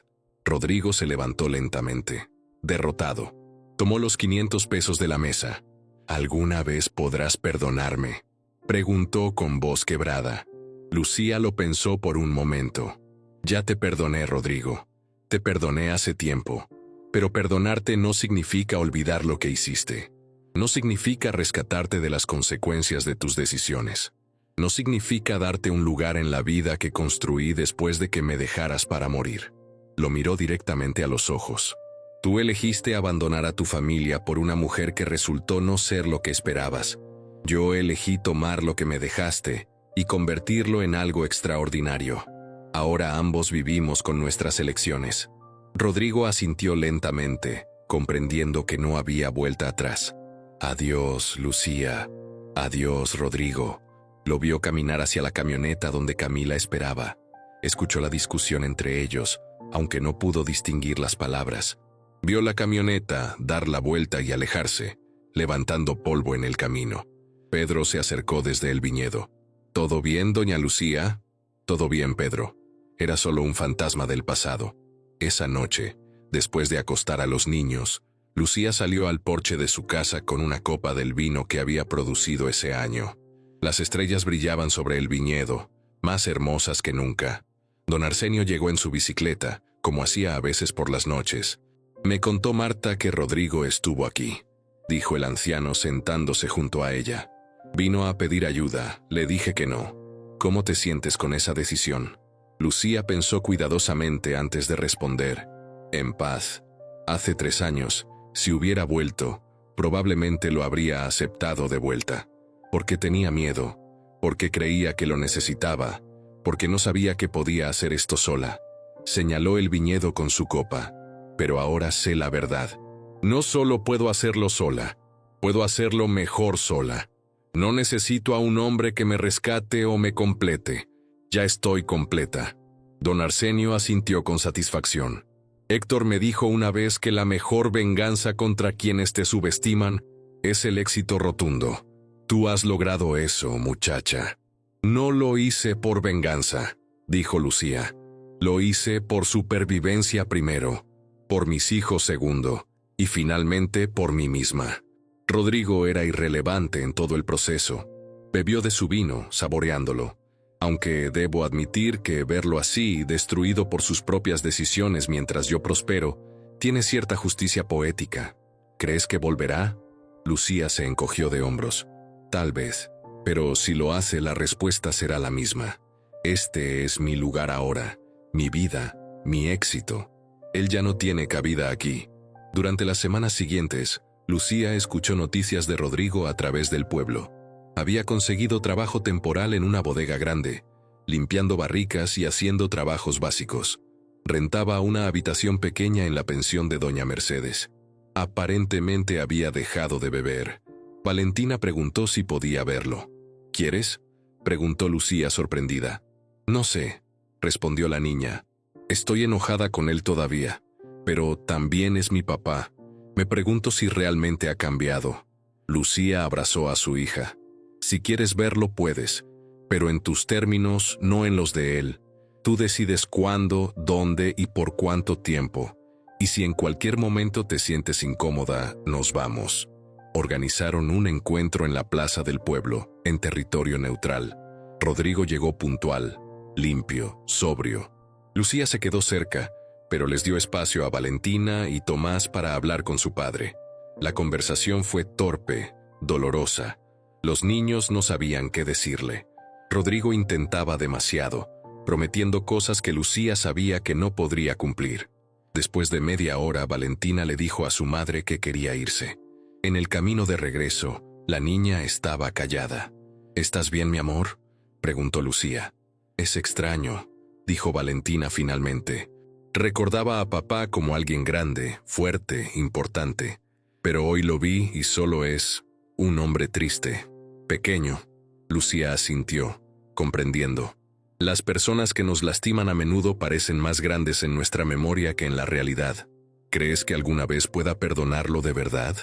Rodrigo se levantó lentamente, derrotado. Tomó los 500 pesos de la mesa. ¿Alguna vez podrás perdonarme?, preguntó con voz quebrada. Lucía lo pensó por un momento. Ya te perdoné, Rodrigo. Te perdoné hace tiempo. Pero perdonarte no significa olvidar lo que hiciste. No significa rescatarte de las consecuencias de tus decisiones. No significa darte un lugar en la vida que construí después de que me dejaras para morir. Lo miró directamente a los ojos. Tú elegiste abandonar a tu familia por una mujer que resultó no ser lo que esperabas. Yo elegí tomar lo que me dejaste y convertirlo en algo extraordinario. Ahora ambos vivimos con nuestras elecciones. Rodrigo asintió lentamente, comprendiendo que no había vuelta atrás. Adiós, Lucía. Adiós, Rodrigo. Lo vio caminar hacia la camioneta donde Camila esperaba. Escuchó la discusión entre ellos, aunque no pudo distinguir las palabras. Vio la camioneta dar la vuelta y alejarse, levantando polvo en el camino. Pedro se acercó desde el viñedo. ¿Todo bien, doña Lucía? Todo bien, Pedro. Era solo un fantasma del pasado. Esa noche, después de acostar a los niños, Lucía salió al porche de su casa con una copa del vino que había producido ese año. Las estrellas brillaban sobre el viñedo, más hermosas que nunca. Don Arsenio llegó en su bicicleta, como hacía a veces por las noches. Me contó Marta que Rodrigo estuvo aquí, dijo el anciano sentándose junto a ella. Vino a pedir ayuda, le dije que no. ¿Cómo te sientes con esa decisión? Lucía pensó cuidadosamente antes de responder. En paz. Hace 3 años, si hubiera vuelto, probablemente lo habría aceptado de vuelta. Porque tenía miedo, porque creía que lo necesitaba, porque no sabía que podía hacer esto sola. Señaló el viñedo con su copa. Pero ahora sé la verdad. No solo puedo hacerlo sola, puedo hacerlo mejor sola. No necesito a un hombre que me rescate o me complete. Ya estoy completa. Don Arsenio asintió con satisfacción. Héctor me dijo una vez que la mejor venganza contra quienes te subestiman es el éxito rotundo. Tú has logrado eso, muchacha. No lo hice por venganza, dijo Lucía. Lo hice por supervivencia primero, por mis hijos segundo, y finalmente por mí misma. Rodrigo era irrelevante en todo el proceso. Bebió de su vino, saboreándolo. Aunque debo admitir que verlo así, destruido por sus propias decisiones mientras yo prospero, tiene cierta justicia poética. ¿Crees que volverá? Lucía se encogió de hombros. Tal vez. Pero si lo hace, la respuesta será la misma. Este es mi lugar ahora, mi vida, mi éxito. Él ya no tiene cabida aquí. Durante las semanas siguientes, Lucía escuchó noticias de Rodrigo a través del pueblo. Había conseguido trabajo temporal en una bodega grande, limpiando barricas y haciendo trabajos básicos. Rentaba una habitación pequeña en la pensión de doña Mercedes. Aparentemente había dejado de beber. Valentina preguntó si podía verlo. ¿Quieres?, preguntó Lucía sorprendida. No sé, respondió la niña. Estoy enojada con él todavía, pero también es mi papá. Me pregunto si realmente ha cambiado. Lucía abrazó a su hija. Si quieres verlo, puedes, pero en tus términos, no en los de él. Tú decides cuándo, dónde y por cuánto tiempo. Y si en cualquier momento te sientes incómoda, nos vamos. Organizaron un encuentro en la plaza del pueblo, en territorio neutral. Rodrigo llegó puntual, limpio, sobrio. Lucía se quedó cerca, pero les dio espacio a Valentina y Tomás para hablar con su padre. La conversación fue torpe, dolorosa. Los niños no sabían qué decirle. Rodrigo intentaba demasiado, prometiendo cosas que Lucía sabía que no podría cumplir. Después de media hora, Valentina le dijo a su madre que quería irse. En el camino de regreso, la niña estaba callada. ¿Estás bien, mi amor?, preguntó Lucía. Es extraño, dijo Valentina finalmente. Recordaba a papá como alguien grande, fuerte, importante. Pero hoy lo vi y solo es un hombre triste, pequeño. Lucía asintió, comprendiendo. Las personas que nos lastiman a menudo parecen más grandes en nuestra memoria que en la realidad. ¿Crees que alguna vez pueda perdonarlo de verdad?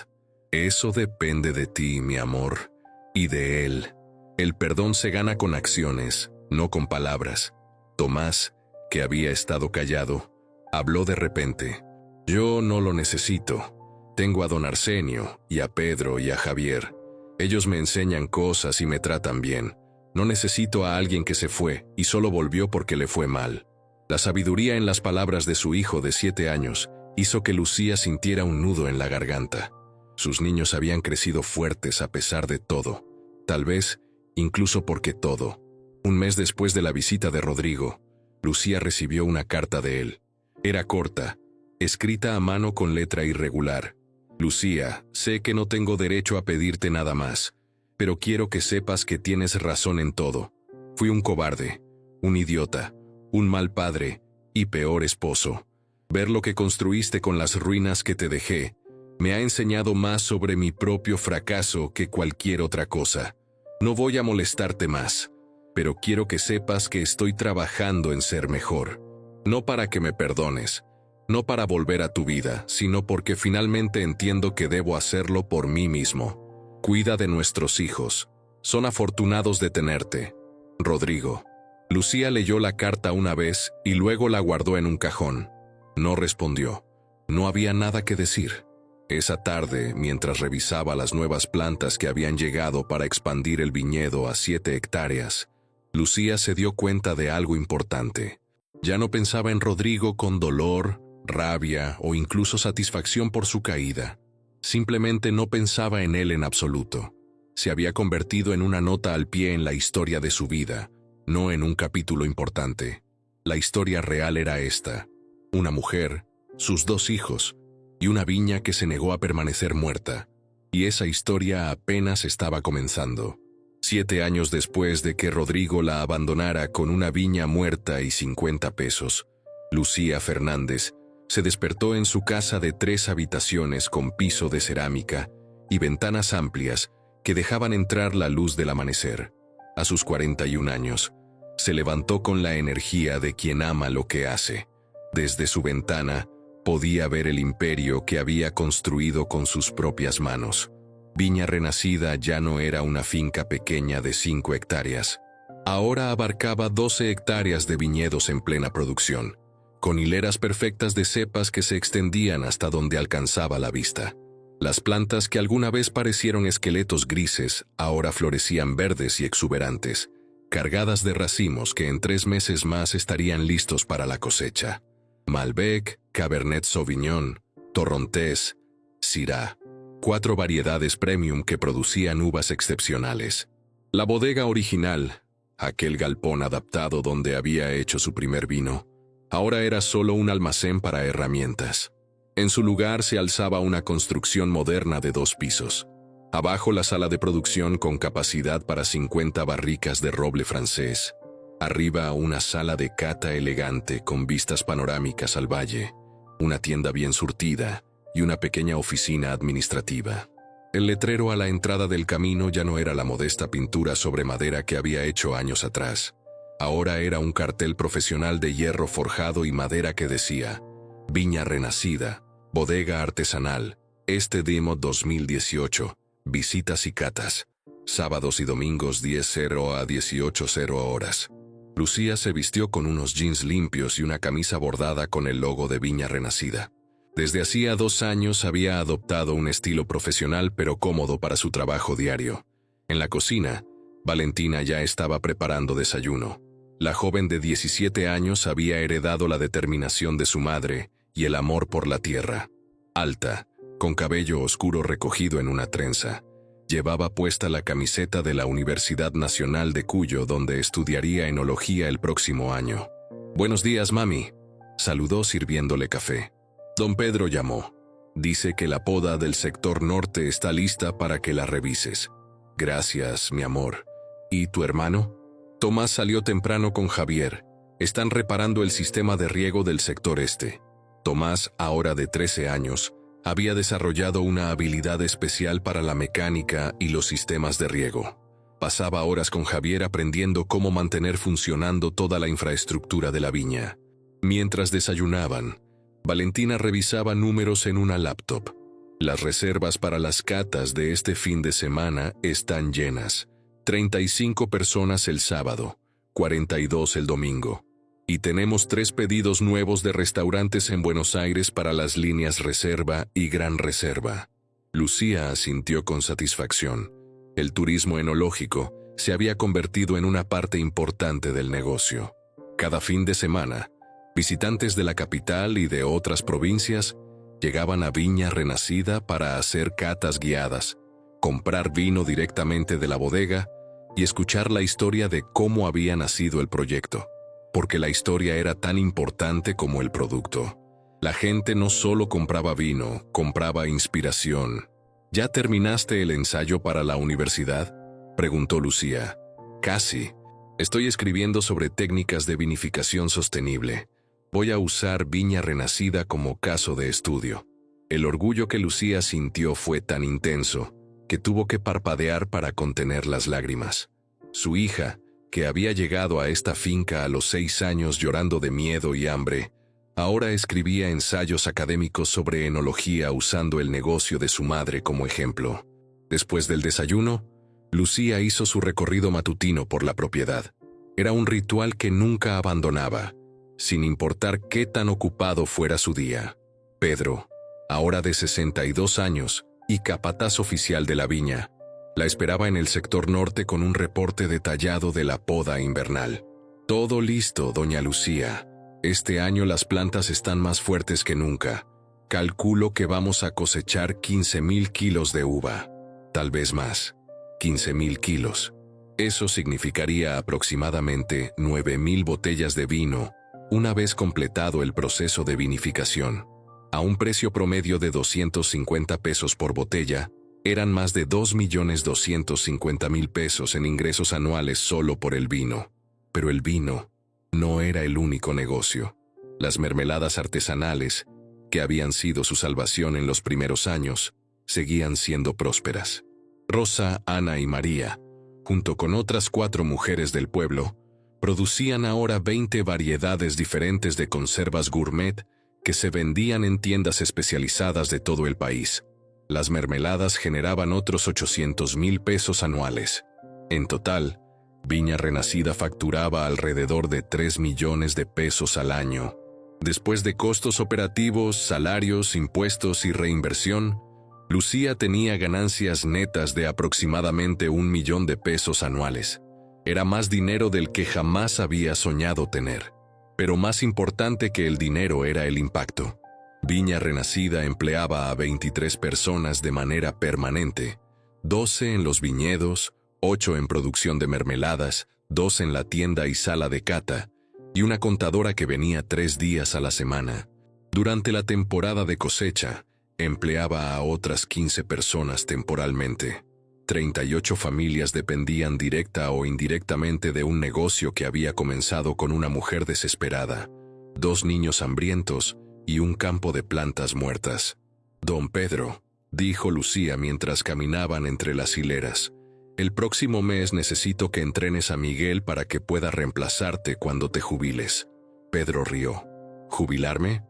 Eso depende de ti, mi amor, y de él. El perdón se gana con acciones, no con palabras. Tomás, que había estado callado, habló de repente. Yo no lo necesito. Tengo a don Arsenio, y a Pedro y a Javier. Ellos me enseñan cosas y me tratan bien. No necesito a alguien que se fue y solo volvió porque le fue mal. La sabiduría en las palabras de su hijo de 7 años hizo que Lucía sintiera un nudo en la garganta. Sus niños habían crecido fuertes a pesar de todo. Tal vez, incluso porque todo. Un mes después de la visita de Rodrigo, Lucía recibió una carta de él. Era corta, escrita a mano con letra irregular. Lucía, sé que no tengo derecho a pedirte nada más, pero quiero que sepas que tienes razón en todo. Fui un cobarde, un idiota, un mal padre y peor esposo. Ver lo que construiste con las ruinas que te dejé me ha enseñado más sobre mi propio fracaso que cualquier otra cosa. No voy a molestarte más, pero quiero que sepas que estoy trabajando en ser mejor. No para que me perdones, no para volver a tu vida, sino porque finalmente entiendo que debo hacerlo por mí mismo. Cuida de nuestros hijos. Son afortunados de tenerte. Rodrigo. Lucía leyó la carta una vez y luego la guardó en un cajón. No respondió. No había nada que decir. Esa tarde, mientras revisaba las nuevas plantas que habían llegado para expandir el viñedo a 7 hectáreas, Lucía se dio cuenta de algo importante. Ya no pensaba en Rodrigo con dolor, rabia o incluso satisfacción por su caída. Simplemente no pensaba en él en absoluto. Se había convertido en una nota al pie en la historia de su vida, no en un capítulo importante. La historia real era esta: una mujer, sus 2 hijos, y una viña que se negó a permanecer muerta. Y esa historia apenas estaba comenzando. 7 años después de que Rodrigo la abandonara con una viña muerta y 50 pesos, Lucía Fernández se despertó en su casa de 3 habitaciones con piso de cerámica y ventanas amplias que dejaban entrar la luz del amanecer. A sus 41 años, se levantó con la energía de quien ama lo que hace. Desde su ventana, podía ver el imperio que había construido con sus propias manos. Viña Renacida ya no era una finca pequeña de 5 hectáreas. Ahora abarcaba 12 hectáreas de viñedos en plena producción, con hileras perfectas de cepas que se extendían hasta donde alcanzaba la vista. Las plantas que alguna vez parecieron esqueletos grises, ahora florecían verdes y exuberantes, cargadas de racimos que en 3 meses más estarían listos para la cosecha. Malbec, Cabernet Sauvignon, Torrontés, Syrah, 4 variedades premium que producían uvas excepcionales. La bodega original, aquel galpón adaptado donde había hecho su primer vino, ahora era solo un almacén para herramientas. En su lugar se alzaba una construcción moderna de 2 pisos. Abajo la sala de producción con capacidad para 50 barricas de roble francés. Arriba una sala de cata elegante con vistas panorámicas al valle, una tienda bien surtida y una pequeña oficina administrativa. El letrero a la entrada del camino ya no era la modesta pintura sobre madera que había hecho años atrás. Ahora era un cartel profesional de hierro forjado y madera que decía: Viña Renacida, bodega artesanal, este demo 2018, visitas y catas, sábados y domingos 10:00 a 18:00 horas. Lucía se vistió con unos jeans limpios y una camisa bordada con el logo de Viña Renacida. Desde hacía 2 años había adoptado un estilo profesional pero cómodo para su trabajo diario. En la cocina, Valentina ya estaba preparando desayuno. La joven de 17 años había heredado la determinación de su madre y el amor por la tierra. Alta, con cabello oscuro recogido en una trenza, llevaba puesta la camiseta de la Universidad Nacional de Cuyo, donde estudiaría enología el próximo año. «Buenos días, mami», saludó sirviéndole café. Don Pedro llamó. «Dice que la poda del sector norte está lista para que la revises». «Gracias, mi amor. ¿Y tu hermano?» Tomás salió temprano con Javier. Están reparando el sistema de riego del sector este. Tomás, ahora de 13 años, había desarrollado una habilidad especial para la mecánica y los sistemas de riego. Pasaba horas con Javier aprendiendo cómo mantener funcionando toda la infraestructura de la viña. Mientras desayunaban, Valentina revisaba números en una laptop. Las reservas para las catas de este fin de semana están llenas. 35 personas el sábado, 42 el domingo. Y tenemos 3 pedidos nuevos de restaurantes en Buenos Aires para las líneas Reserva y Gran Reserva. Lucía asintió con satisfacción. El turismo enológico se había convertido en una parte importante del negocio. Cada fin de semana, visitantes de la capital y de otras provincias llegaban a Viña Renacida para hacer catas guiadas, comprar vino directamente de la bodega y escuchar la historia de cómo había nacido el proyecto. Porque la historia era tan importante como el producto. La gente no solo compraba vino, compraba inspiración. ¿Ya terminaste el ensayo para la universidad?, preguntó Lucía. Casi. Estoy escribiendo sobre técnicas de vinificación sostenible. Voy a usar Viña Renacida como caso de estudio. El orgullo que Lucía sintió fue tan intenso que tuvo que parpadear para contener las lágrimas. Su hija, que había llegado a esta finca a los 6 años llorando de miedo y hambre, ahora escribía ensayos académicos sobre enología usando el negocio de su madre como ejemplo. Después del desayuno, Lucía hizo su recorrido matutino por la propiedad. Era un ritual que nunca abandonaba, sin importar qué tan ocupado fuera su día. Pedro, ahora de 62 años y capataz oficial de la viña, la esperaba en el sector norte con un reporte detallado de la poda invernal. «Todo listo, doña Lucía. Este año las plantas están más fuertes que nunca. Calculo que vamos a cosechar 15,000 kilos de uva. Tal vez más. 15,000 kilos. Eso significaría aproximadamente 9,000 botellas de vino Una vez completado el proceso de vinificación, a un precio promedio de 250 pesos por botella, eran más de 2.250.000 pesos en ingresos anuales solo por el vino. Pero el vino no era el único negocio. Las mermeladas artesanales, que habían sido su salvación en los primeros años, seguían siendo prósperas. Rosa, Ana y María, junto con otras 4 mujeres del pueblo, producían ahora 20 variedades diferentes de conservas gourmet que se vendían en tiendas especializadas de todo el país. Las mermeladas generaban otros 800.000 pesos anuales. En total, Viña Renacida facturaba alrededor de 3 millones de pesos al año. Después de costos operativos, salarios, impuestos y reinversión, Lucía tenía ganancias netas de aproximadamente 1 millón de pesos anuales. Era más dinero del que jamás había soñado tener. Pero más importante que el dinero era el impacto. Viña Renacida empleaba a 23 personas de manera permanente, 12 en los viñedos, 8 en producción de mermeladas, 2 en la tienda y sala de cata, y una contadora que venía 3 días a la semana. Durante la temporada de cosecha, empleaba a otras 15 personas temporalmente. 38 familias dependían directa o indirectamente de un negocio que había comenzado con una mujer desesperada, 2 niños hambrientos y un campo de plantas muertas. «Don Pedro», dijo Lucía mientras caminaban entre las hileras, «el próximo mes necesito que entrenes a Miguel para que pueda reemplazarte cuando te jubiles». Pedro rió. «¿Jubilarme?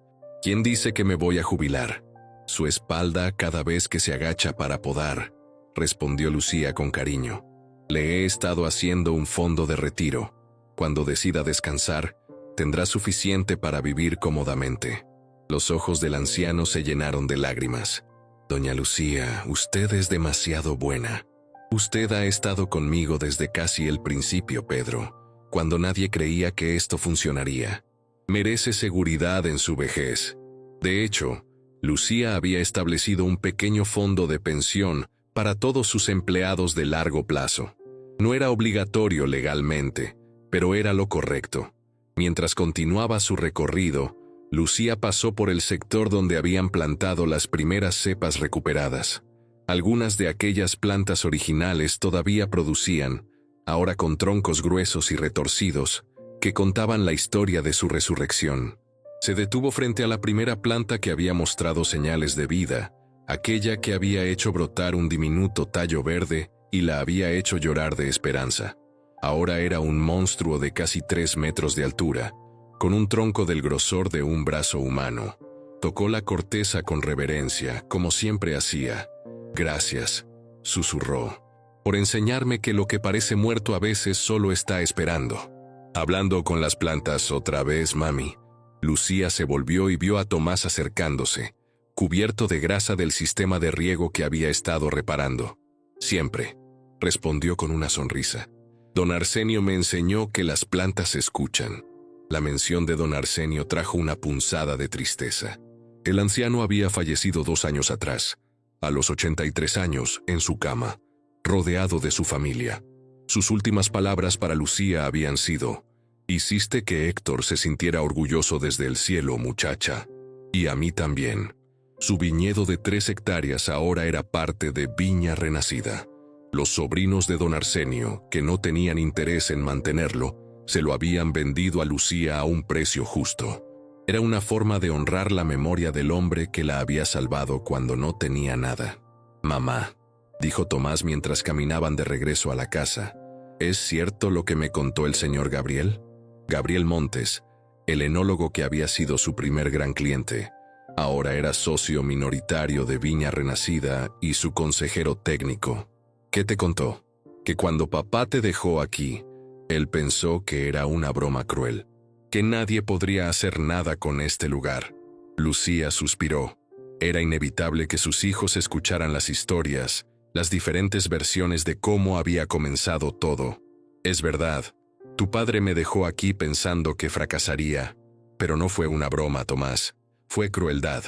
¿Quién dice que me voy a jubilar? Su espalda cada vez que se agacha para podar», respondió Lucía con cariño. «Le he estado haciendo un fondo de retiro. Cuando decida descansar, tendrá suficiente para vivir cómodamente». Los ojos del anciano se llenaron de lágrimas. «Doña Lucía, usted es demasiado buena. Usted ha estado conmigo desde casi el principio, Pedro, cuando nadie creía que esto funcionaría. Merece seguridad en su vejez». De hecho, Lucía había establecido un pequeño fondo de pensión para todos sus empleados de largo plazo. No era obligatorio legalmente, pero era lo correcto. Mientras continuaba su recorrido, Lucía pasó por el sector donde habían plantado las primeras cepas recuperadas. Algunas de aquellas plantas originales todavía producían, ahora con troncos gruesos y retorcidos, que contaban la historia de su resurrección. Se detuvo frente a la primera planta que había mostrado señales de vida, aquella que había hecho brotar un diminuto tallo verde y la había hecho llorar de esperanza. Ahora era un monstruo de casi 3 metros de altura, con un tronco del grosor de un brazo humano. Tocó la corteza con reverencia, como siempre hacía. «Gracias», susurró, «por enseñarme que lo que parece muerto a veces solo está esperando». «Hablando con las plantas otra vez, mami». Lucía se volvió y vio a Tomás acercándose, cubierto de grasa del sistema de riego que había estado reparando. «Siempre», respondió con una sonrisa. «Don Arsenio me enseñó que las plantas escuchan». La mención de don Arsenio trajo una punzada de tristeza. El anciano había fallecido 2 años atrás, a los 83 años, en su cama, rodeado de su familia. Sus últimas palabras para Lucía habían sido: «Hiciste que Héctor se sintiera orgulloso desde el cielo, muchacha. Y a mí también». Su viñedo de 3 hectáreas ahora era parte de Viña Renacida. Los sobrinos de don Arsenio, que no tenían interés en mantenerlo, se lo habían vendido a Lucía a un precio justo. Era una forma de honrar la memoria del hombre que la había salvado cuando no tenía nada. «Mamá», dijo Tomás mientras caminaban de regreso a la casa, «¿es cierto lo que me contó el señor Gabriel?» Gabriel Montes, el enólogo que había sido su primer gran cliente, ahora era socio minoritario de Viña Renacida y su consejero técnico. «¿Qué te contó?» «Que cuando papá te dejó aquí, él pensó que era una broma cruel, que nadie podría hacer nada con este lugar». Lucía suspiró. Era inevitable que sus hijos escucharan las historias, las diferentes versiones de cómo había comenzado todo. «Es verdad, tu padre me dejó aquí pensando que fracasaría, pero no fue una broma, Tomás, fue crueldad».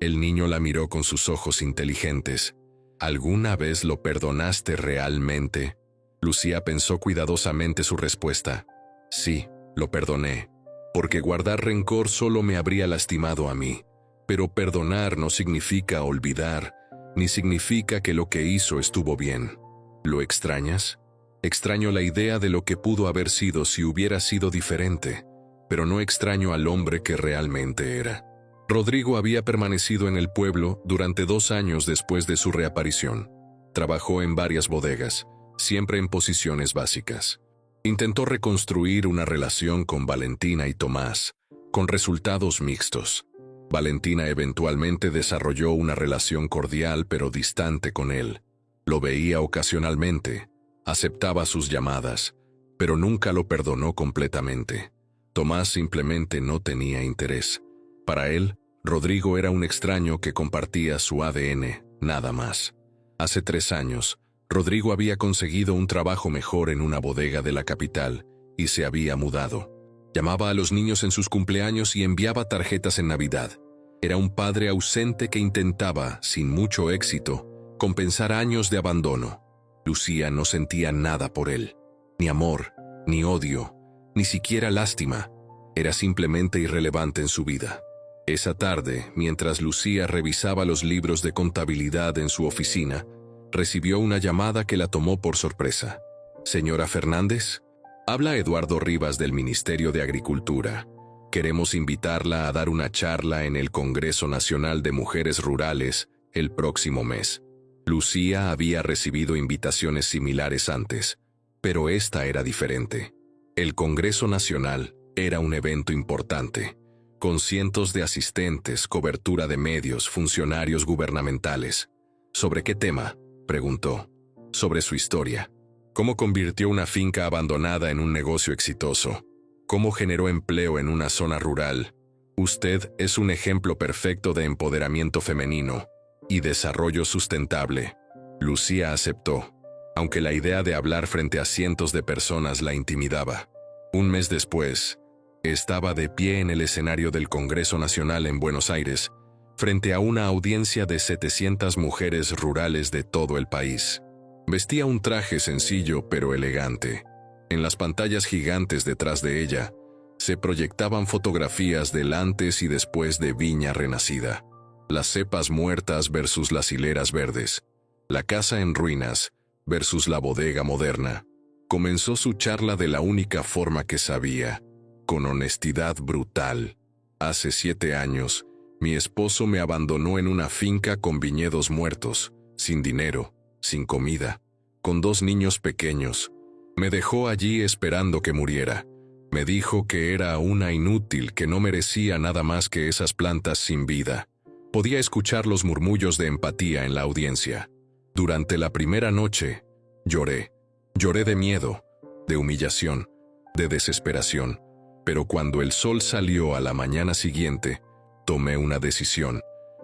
El niño la miró con sus ojos inteligentes. «¿Alguna vez lo perdonaste realmente?» Lucía pensó cuidadosamente su respuesta. «Sí, lo perdoné. porque guardar rencor solo me habría lastimado a mí. Pero perdonar no significa olvidar, ni significa que lo que hizo estuvo bien. ¿Lo extrañas? Extraño la idea de lo que pudo haber sido si hubiera sido diferente, pero no extraño al hombre que realmente era. Rodrigo había permanecido en el pueblo durante 2 años después de su reaparición. Trabajó en varias bodegas, siempre en posiciones básicas. Intentó reconstruir una relación con Valentina y Tomás, con resultados mixtos. Valentina eventualmente desarrolló una relación cordial pero distante con él. Lo veía ocasionalmente, aceptaba sus llamadas, pero nunca lo perdonó completamente. Tomás simplemente no tenía interés. Para él, Rodrigo era un extraño que compartía su ADN, nada más. Hace 3 años, Rodrigo había conseguido un trabajo mejor en una bodega de la capital y se había mudado. Llamaba a los niños en sus cumpleaños y enviaba tarjetas en Navidad. Era un padre ausente que intentaba, sin mucho éxito, compensar años de abandono. Lucía no sentía nada por él, ni amor, ni odio, ni siquiera lástima. Era simplemente irrelevante en su vida. Esa tarde, mientras Lucía revisaba los libros de contabilidad en su oficina, recibió una llamada que la tomó por sorpresa. «Señora Fernández, habla Eduardo Rivas del Ministerio de Agricultura. Queremos invitarla a dar una charla en el Congreso Nacional de Mujeres Rurales el próximo mes». Lucía había recibido invitaciones similares antes, pero esta era diferente. El Congreso Nacional era un evento importante, con cientos de asistentes, cobertura de medios, funcionarios gubernamentales. ¿Sobre qué tema?, preguntó. Sobre su historia. ¿Cómo convirtió una finca abandonada en un negocio exitoso? ¿Cómo generó empleo en una zona rural? Usted es un ejemplo perfecto de empoderamiento femenino y desarrollo sustentable. Lucía aceptó, aunque la idea de hablar frente a cientos de personas la intimidaba. Un mes después, estaba de pie en el escenario del Congreso Nacional en Buenos Aires, frente a una audiencia de 700 mujeres rurales de todo el país. Vestía un traje sencillo pero elegante. En las pantallas gigantes detrás de ella, se proyectaban fotografías del antes y después de Viña Renacida. Las cepas muertas versus las hileras verdes. La casa en ruinas versus la bodega moderna. Comenzó su charla de la única forma que sabía, con honestidad brutal. Hace 7 años, mi esposo me abandonó en una finca con viñedos muertos, sin dinero, sin comida, con 2 niños pequeños. Me dejó allí esperando que muriera. Me dijo que era una inútil, que no merecía nada más que esas plantas sin vida. Podía escuchar los murmullos de empatía en la audiencia. Durante la primera noche, lloré. Lloré de miedo, de humillación, de desesperación. Pero cuando el sol salió a la mañana siguiente, tomé una decisión.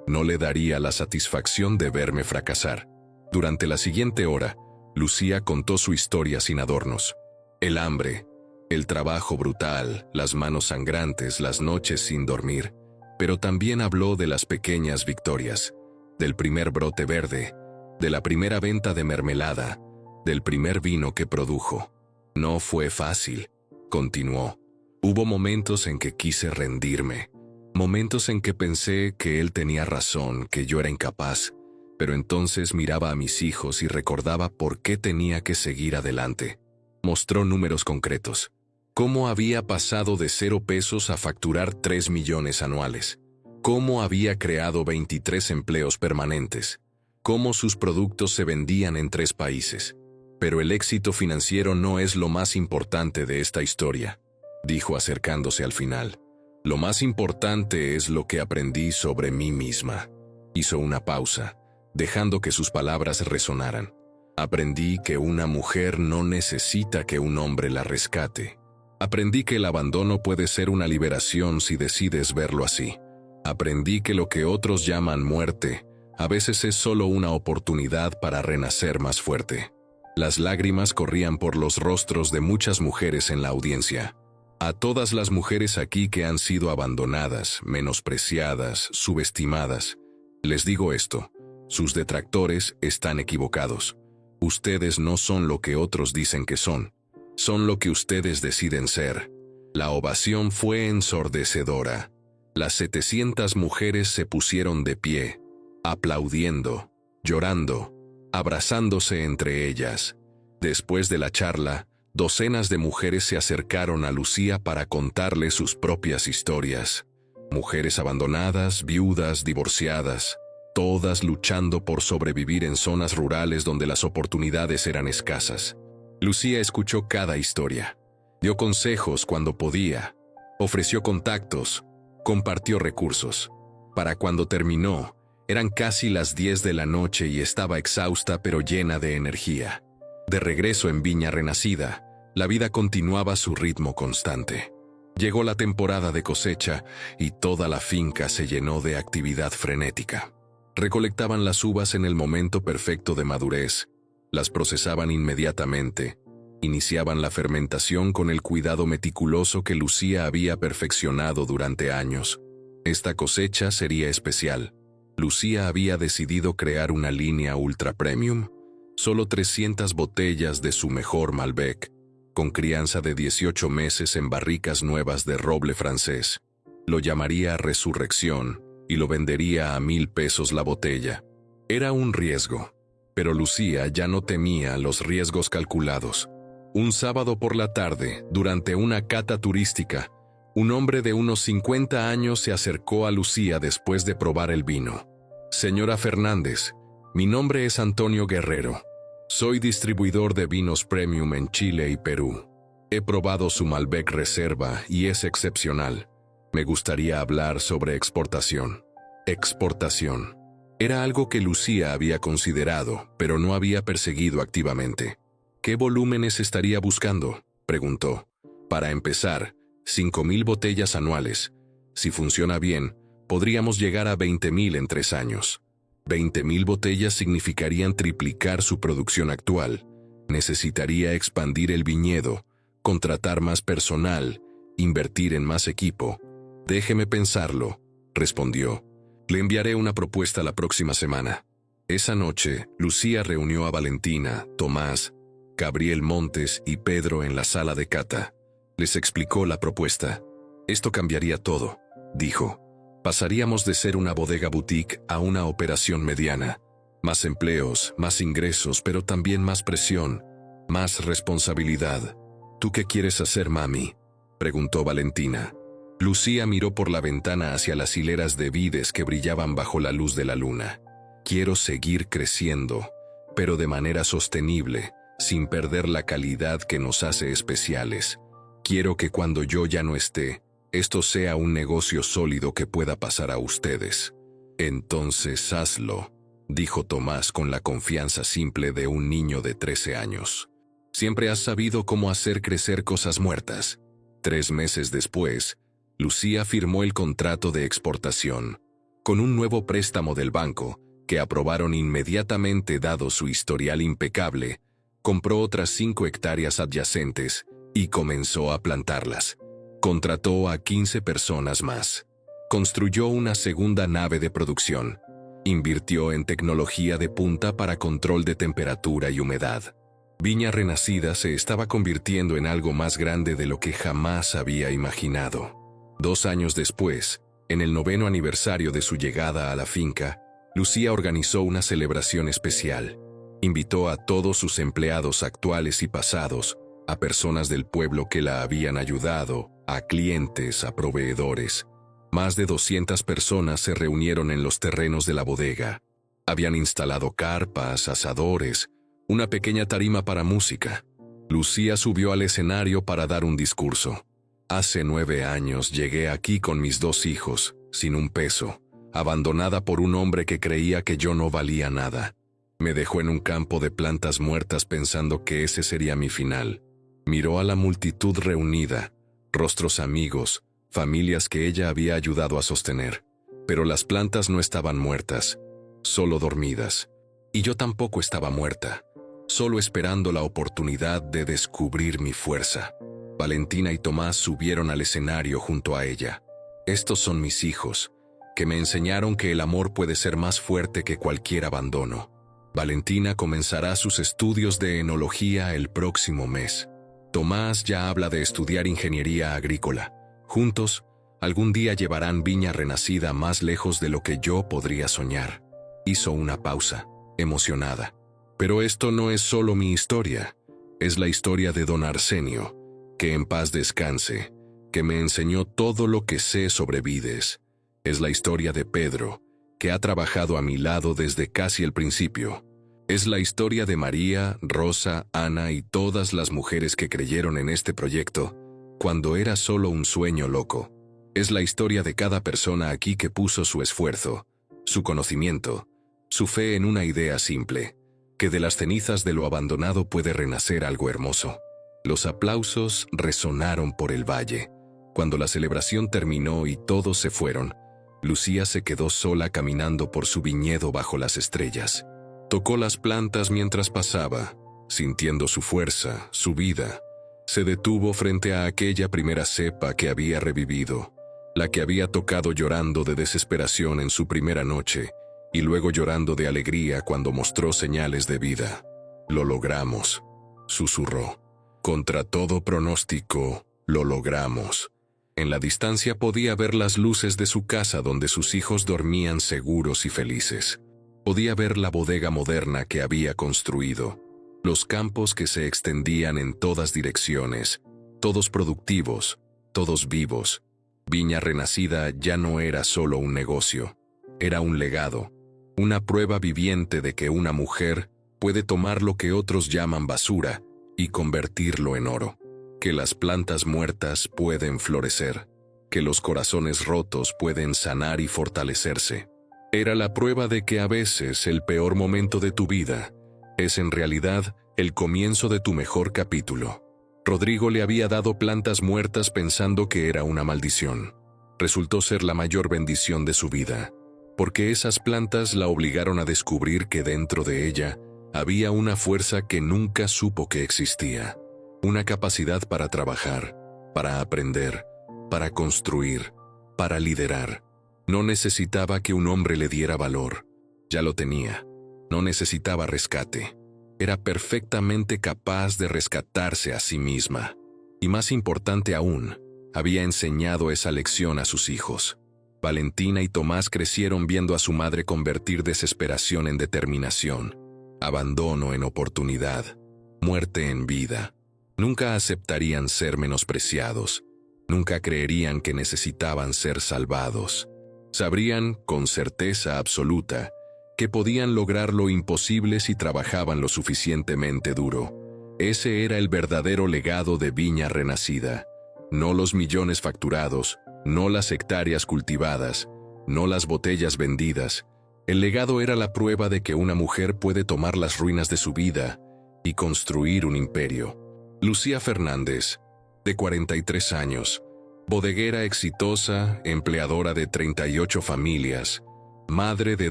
No le daría la satisfacción de verme fracasar. Durante la siguiente hora, Lucía contó su historia sin adornos. El hambre, el trabajo brutal, las manos sangrantes, las noches sin dormir. Pero también habló de las pequeñas victorias, del primer brote verde, de la primera venta de mermelada, del primer vino que produjo. No fue fácil, continuó. Hubo momentos en que quise rendirme, momentos en que pensé que él tenía razón, que yo era incapaz, pero entonces miraba a mis hijos y recordaba por qué tenía que seguir adelante. Mostró números concretos. Cómo había pasado de 0 pesos a facturar 3 millones anuales. Cómo había creado 23 empleos permanentes. Cómo sus productos se vendían en 3 países. Pero el éxito financiero no es lo más importante de esta historia, dijo acercándose al final. Lo más importante es lo que aprendí sobre mí misma. Hizo una pausa, dejando que sus palabras resonaran. Aprendí que una mujer no necesita que un hombre la rescate. Aprendí que el abandono puede ser una liberación si decides verlo así. Aprendí que lo que otros llaman muerte, a veces es solo una oportunidad para renacer más fuerte. Las lágrimas corrían por los rostros de muchas mujeres en la audiencia. A todas las mujeres aquí que han sido abandonadas, menospreciadas, subestimadas, les digo esto: sus detractores están equivocados. Ustedes no son lo que otros dicen que son. Son lo que ustedes deciden ser. La ovación fue ensordecedora. Las 700 mujeres se pusieron de pie, aplaudiendo, llorando, abrazándose entre ellas. Después de la charla, docenas de mujeres se acercaron a Lucía para contarle sus propias historias. Mujeres abandonadas, viudas, divorciadas, todas luchando por sobrevivir en zonas rurales donde las oportunidades eran escasas. Lucía escuchó cada historia, dio consejos cuando podía, ofreció contactos, compartió recursos. Para cuando terminó, eran casi las 10 de la noche y estaba exhausta pero llena de energía. De regreso en Viña Renacida, la vida continuaba su ritmo constante. Llegó la temporada de cosecha y toda la finca se llenó de actividad frenética. Recolectaban las uvas en el momento perfecto de madurez, las procesaban inmediatamente, iniciaban la fermentación con el cuidado meticuloso que Lucía había perfeccionado durante años. Esta cosecha sería especial. Lucía había decidido crear una línea ultra premium, solo 300 botellas de su mejor Malbec, con crianza de 18 meses en barricas nuevas de roble francés. Lo llamaría Resurrección y lo vendería a 1,000 pesos la botella. Era un riesgo, pero Lucía ya no temía los riesgos calculados. Un sábado por la tarde, durante una cata turística, un hombre de unos 50 años se acercó a Lucía después de probar el vino. «Señora Fernández, mi nombre es Antonio Guerrero. Soy distribuidor de vinos premium en Chile y Perú. He probado su Malbec Reserva y es excepcional. Me gustaría hablar sobre exportación». Exportación. Era algo que Lucía había considerado, pero no había perseguido activamente. «¿Qué volúmenes estaría buscando?», preguntó. «Para empezar, 5,000 botellas anuales. Si funciona bien, podríamos llegar a 20,000 en 3 años. 20,000 botellas significarían triplicar su producción actual. Necesitaría expandir el viñedo, contratar más personal, invertir en más equipo». «Déjeme pensarlo», respondió. «Le enviaré una propuesta la próxima semana». Esa noche, Lucía reunió a Valentina, Tomás, Gabriel Montes y Pedro en la sala de cata. Les explicó la propuesta. «Esto cambiaría todo», dijo. «Pasaríamos de ser una bodega boutique a una operación mediana. Más empleos, más ingresos, pero también más presión, más responsabilidad». «¿Tú qué quieres hacer, mami?», preguntó Valentina. Lucía miró por la ventana hacia las hileras de vides que brillaban bajo la luz de la luna. «Quiero seguir creciendo, pero de manera sostenible, sin perder la calidad que nos hace especiales. Quiero que cuando yo ya no esté, esto sea un negocio sólido que pueda pasar a ustedes». «Entonces hazlo», dijo Tomás con la confianza simple de un niño de 13 años. «Siempre has sabido cómo hacer crecer cosas muertas». 3 meses después, Lucía firmó el contrato de exportación. Con un nuevo préstamo del banco, que aprobaron inmediatamente dado su historial impecable, compró otras 5 hectáreas adyacentes y comenzó a plantarlas. Contrató a 15 personas más. Construyó una segunda nave de producción. Invirtió en tecnología de punta para control de temperatura y humedad. Viña Renacida se estaba convirtiendo en algo más grande de lo que jamás había imaginado. 2 años después, en el 9º aniversario de su llegada a la finca, Lucía organizó una celebración especial. Invitó a todos sus empleados actuales y pasados, a personas del pueblo que la habían ayudado, a clientes, a proveedores. Más de 200 personas se reunieron en los terrenos de la bodega. Habían instalado carpas, asadores, una pequeña tarima para música. Lucía subió al escenario para dar un discurso. «Hace 9 años llegué aquí con mis 2 hijos, sin un peso, abandonada por un hombre que creía que yo no valía nada. Me dejó en un campo de plantas muertas pensando que ese sería mi final». Miró a la multitud reunida, rostros amigos, familias que ella había ayudado a sostener. Pero las plantas no estaban muertas, solo dormidas. Y yo tampoco estaba muerta, solo esperando la oportunidad de descubrir mi fuerza. Valentina y Tomás subieron al escenario junto a ella. «Estos son mis hijos, que me enseñaron que el amor puede ser más fuerte que cualquier abandono. Valentina comenzará sus estudios de enología el próximo mes. Tomás ya habla de estudiar ingeniería agrícola. Juntos, algún día llevarán Viña Renacida más lejos de lo que yo podría soñar. Hizo una pausa, emocionada. Pero esto no es solo mi historia, es la historia de don Arsenio, que en paz descanse, que me enseñó todo lo que sé sobre vides. Es la historia de Pedro, que ha trabajado a mi lado desde casi el principio. Es la historia de María, Rosa, Ana y todas las mujeres que creyeron en este proyecto, cuando era solo un sueño loco. Es la historia de cada persona aquí que puso su esfuerzo, su conocimiento, su fe en una idea simple, que de las cenizas de lo abandonado puede renacer algo hermoso. Los aplausos resonaron por el valle. Cuando la celebración terminó y todos se fueron, Lucía se quedó sola caminando por su viñedo bajo las estrellas. Tocó las plantas mientras pasaba, sintiendo su fuerza, su vida. Se detuvo frente a aquella primera cepa que había revivido, la que había tocado llorando de desesperación en su primera noche, y luego llorando de alegría cuando mostró señales de vida. «Lo logramos», susurró. «Contra todo pronóstico, lo logramos». En la distancia podía ver las luces de su casa donde sus hijos dormían seguros y felices. Podía ver la bodega moderna que había construido, los campos que se extendían en todas direcciones, todos productivos, todos vivos. Viña Renacida ya no era solo un negocio, era un legado, una prueba viviente de que una mujer puede tomar lo que otros llaman basura y convertirlo en oro, que las plantas muertas pueden florecer, que los corazones rotos pueden sanar y fortalecerse. Era la prueba de que a veces el peor momento de tu vida es en realidad el comienzo de tu mejor capítulo. Rodrigo le había dado plantas muertas pensando que era una maldición. Resultó ser la mayor bendición de su vida, porque esas plantas la obligaron a descubrir que dentro de ella había una fuerza que nunca supo que existía, una capacidad para trabajar, para aprender, para construir, para liderar. No necesitaba que un hombre le diera valor, ya lo tenía. No necesitaba rescate. Era perfectamente capaz de rescatarse a sí misma. Y más importante aún, había enseñado esa lección a sus hijos. Valentina y Tomás crecieron viendo a su madre convertir desesperación en determinación, abandono en oportunidad, muerte en vida. Nunca aceptarían ser menospreciados. Nunca creerían que necesitaban ser salvados. Sabrían, con certeza absoluta, que podían lograr lo imposible si trabajaban lo suficientemente duro. Ese era el verdadero legado de Viña Renacida. No los millones facturados, no las hectáreas cultivadas, no las botellas vendidas. El legado era la prueba de que una mujer puede tomar las ruinas de su vida y construir un imperio. Lucía Fernández, de 43 años, bodeguera exitosa, empleadora de 38 familias, madre de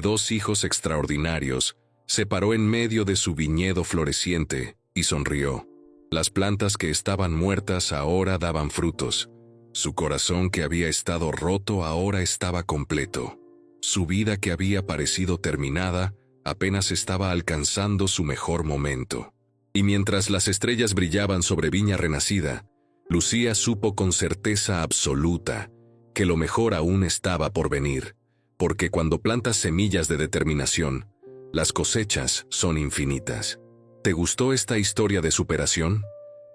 2 hijos extraordinarios, se paró en medio de su viñedo floreciente y sonrió. Las plantas que estaban muertas ahora daban frutos. Su corazón que había estado roto ahora estaba completo. Su vida que había parecido terminada apenas estaba alcanzando su mejor momento. Y mientras las estrellas brillaban sobre Viña Renacida, Lucía supo con certeza absoluta que lo mejor aún estaba por venir, porque cuando plantas semillas de determinación, las cosechas son infinitas. ¿Te gustó esta historia de superación?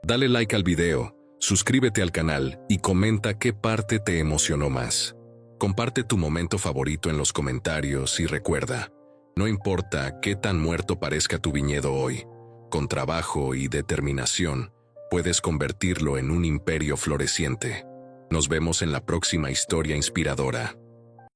Dale like al video, suscríbete al canal y comenta qué parte te emocionó más. Comparte tu momento favorito en los comentarios y recuerda, no importa qué tan muerto parezca tu viñedo hoy, con trabajo y determinación, puedes convertirlo en un imperio floreciente. Nos vemos en la próxima historia inspiradora.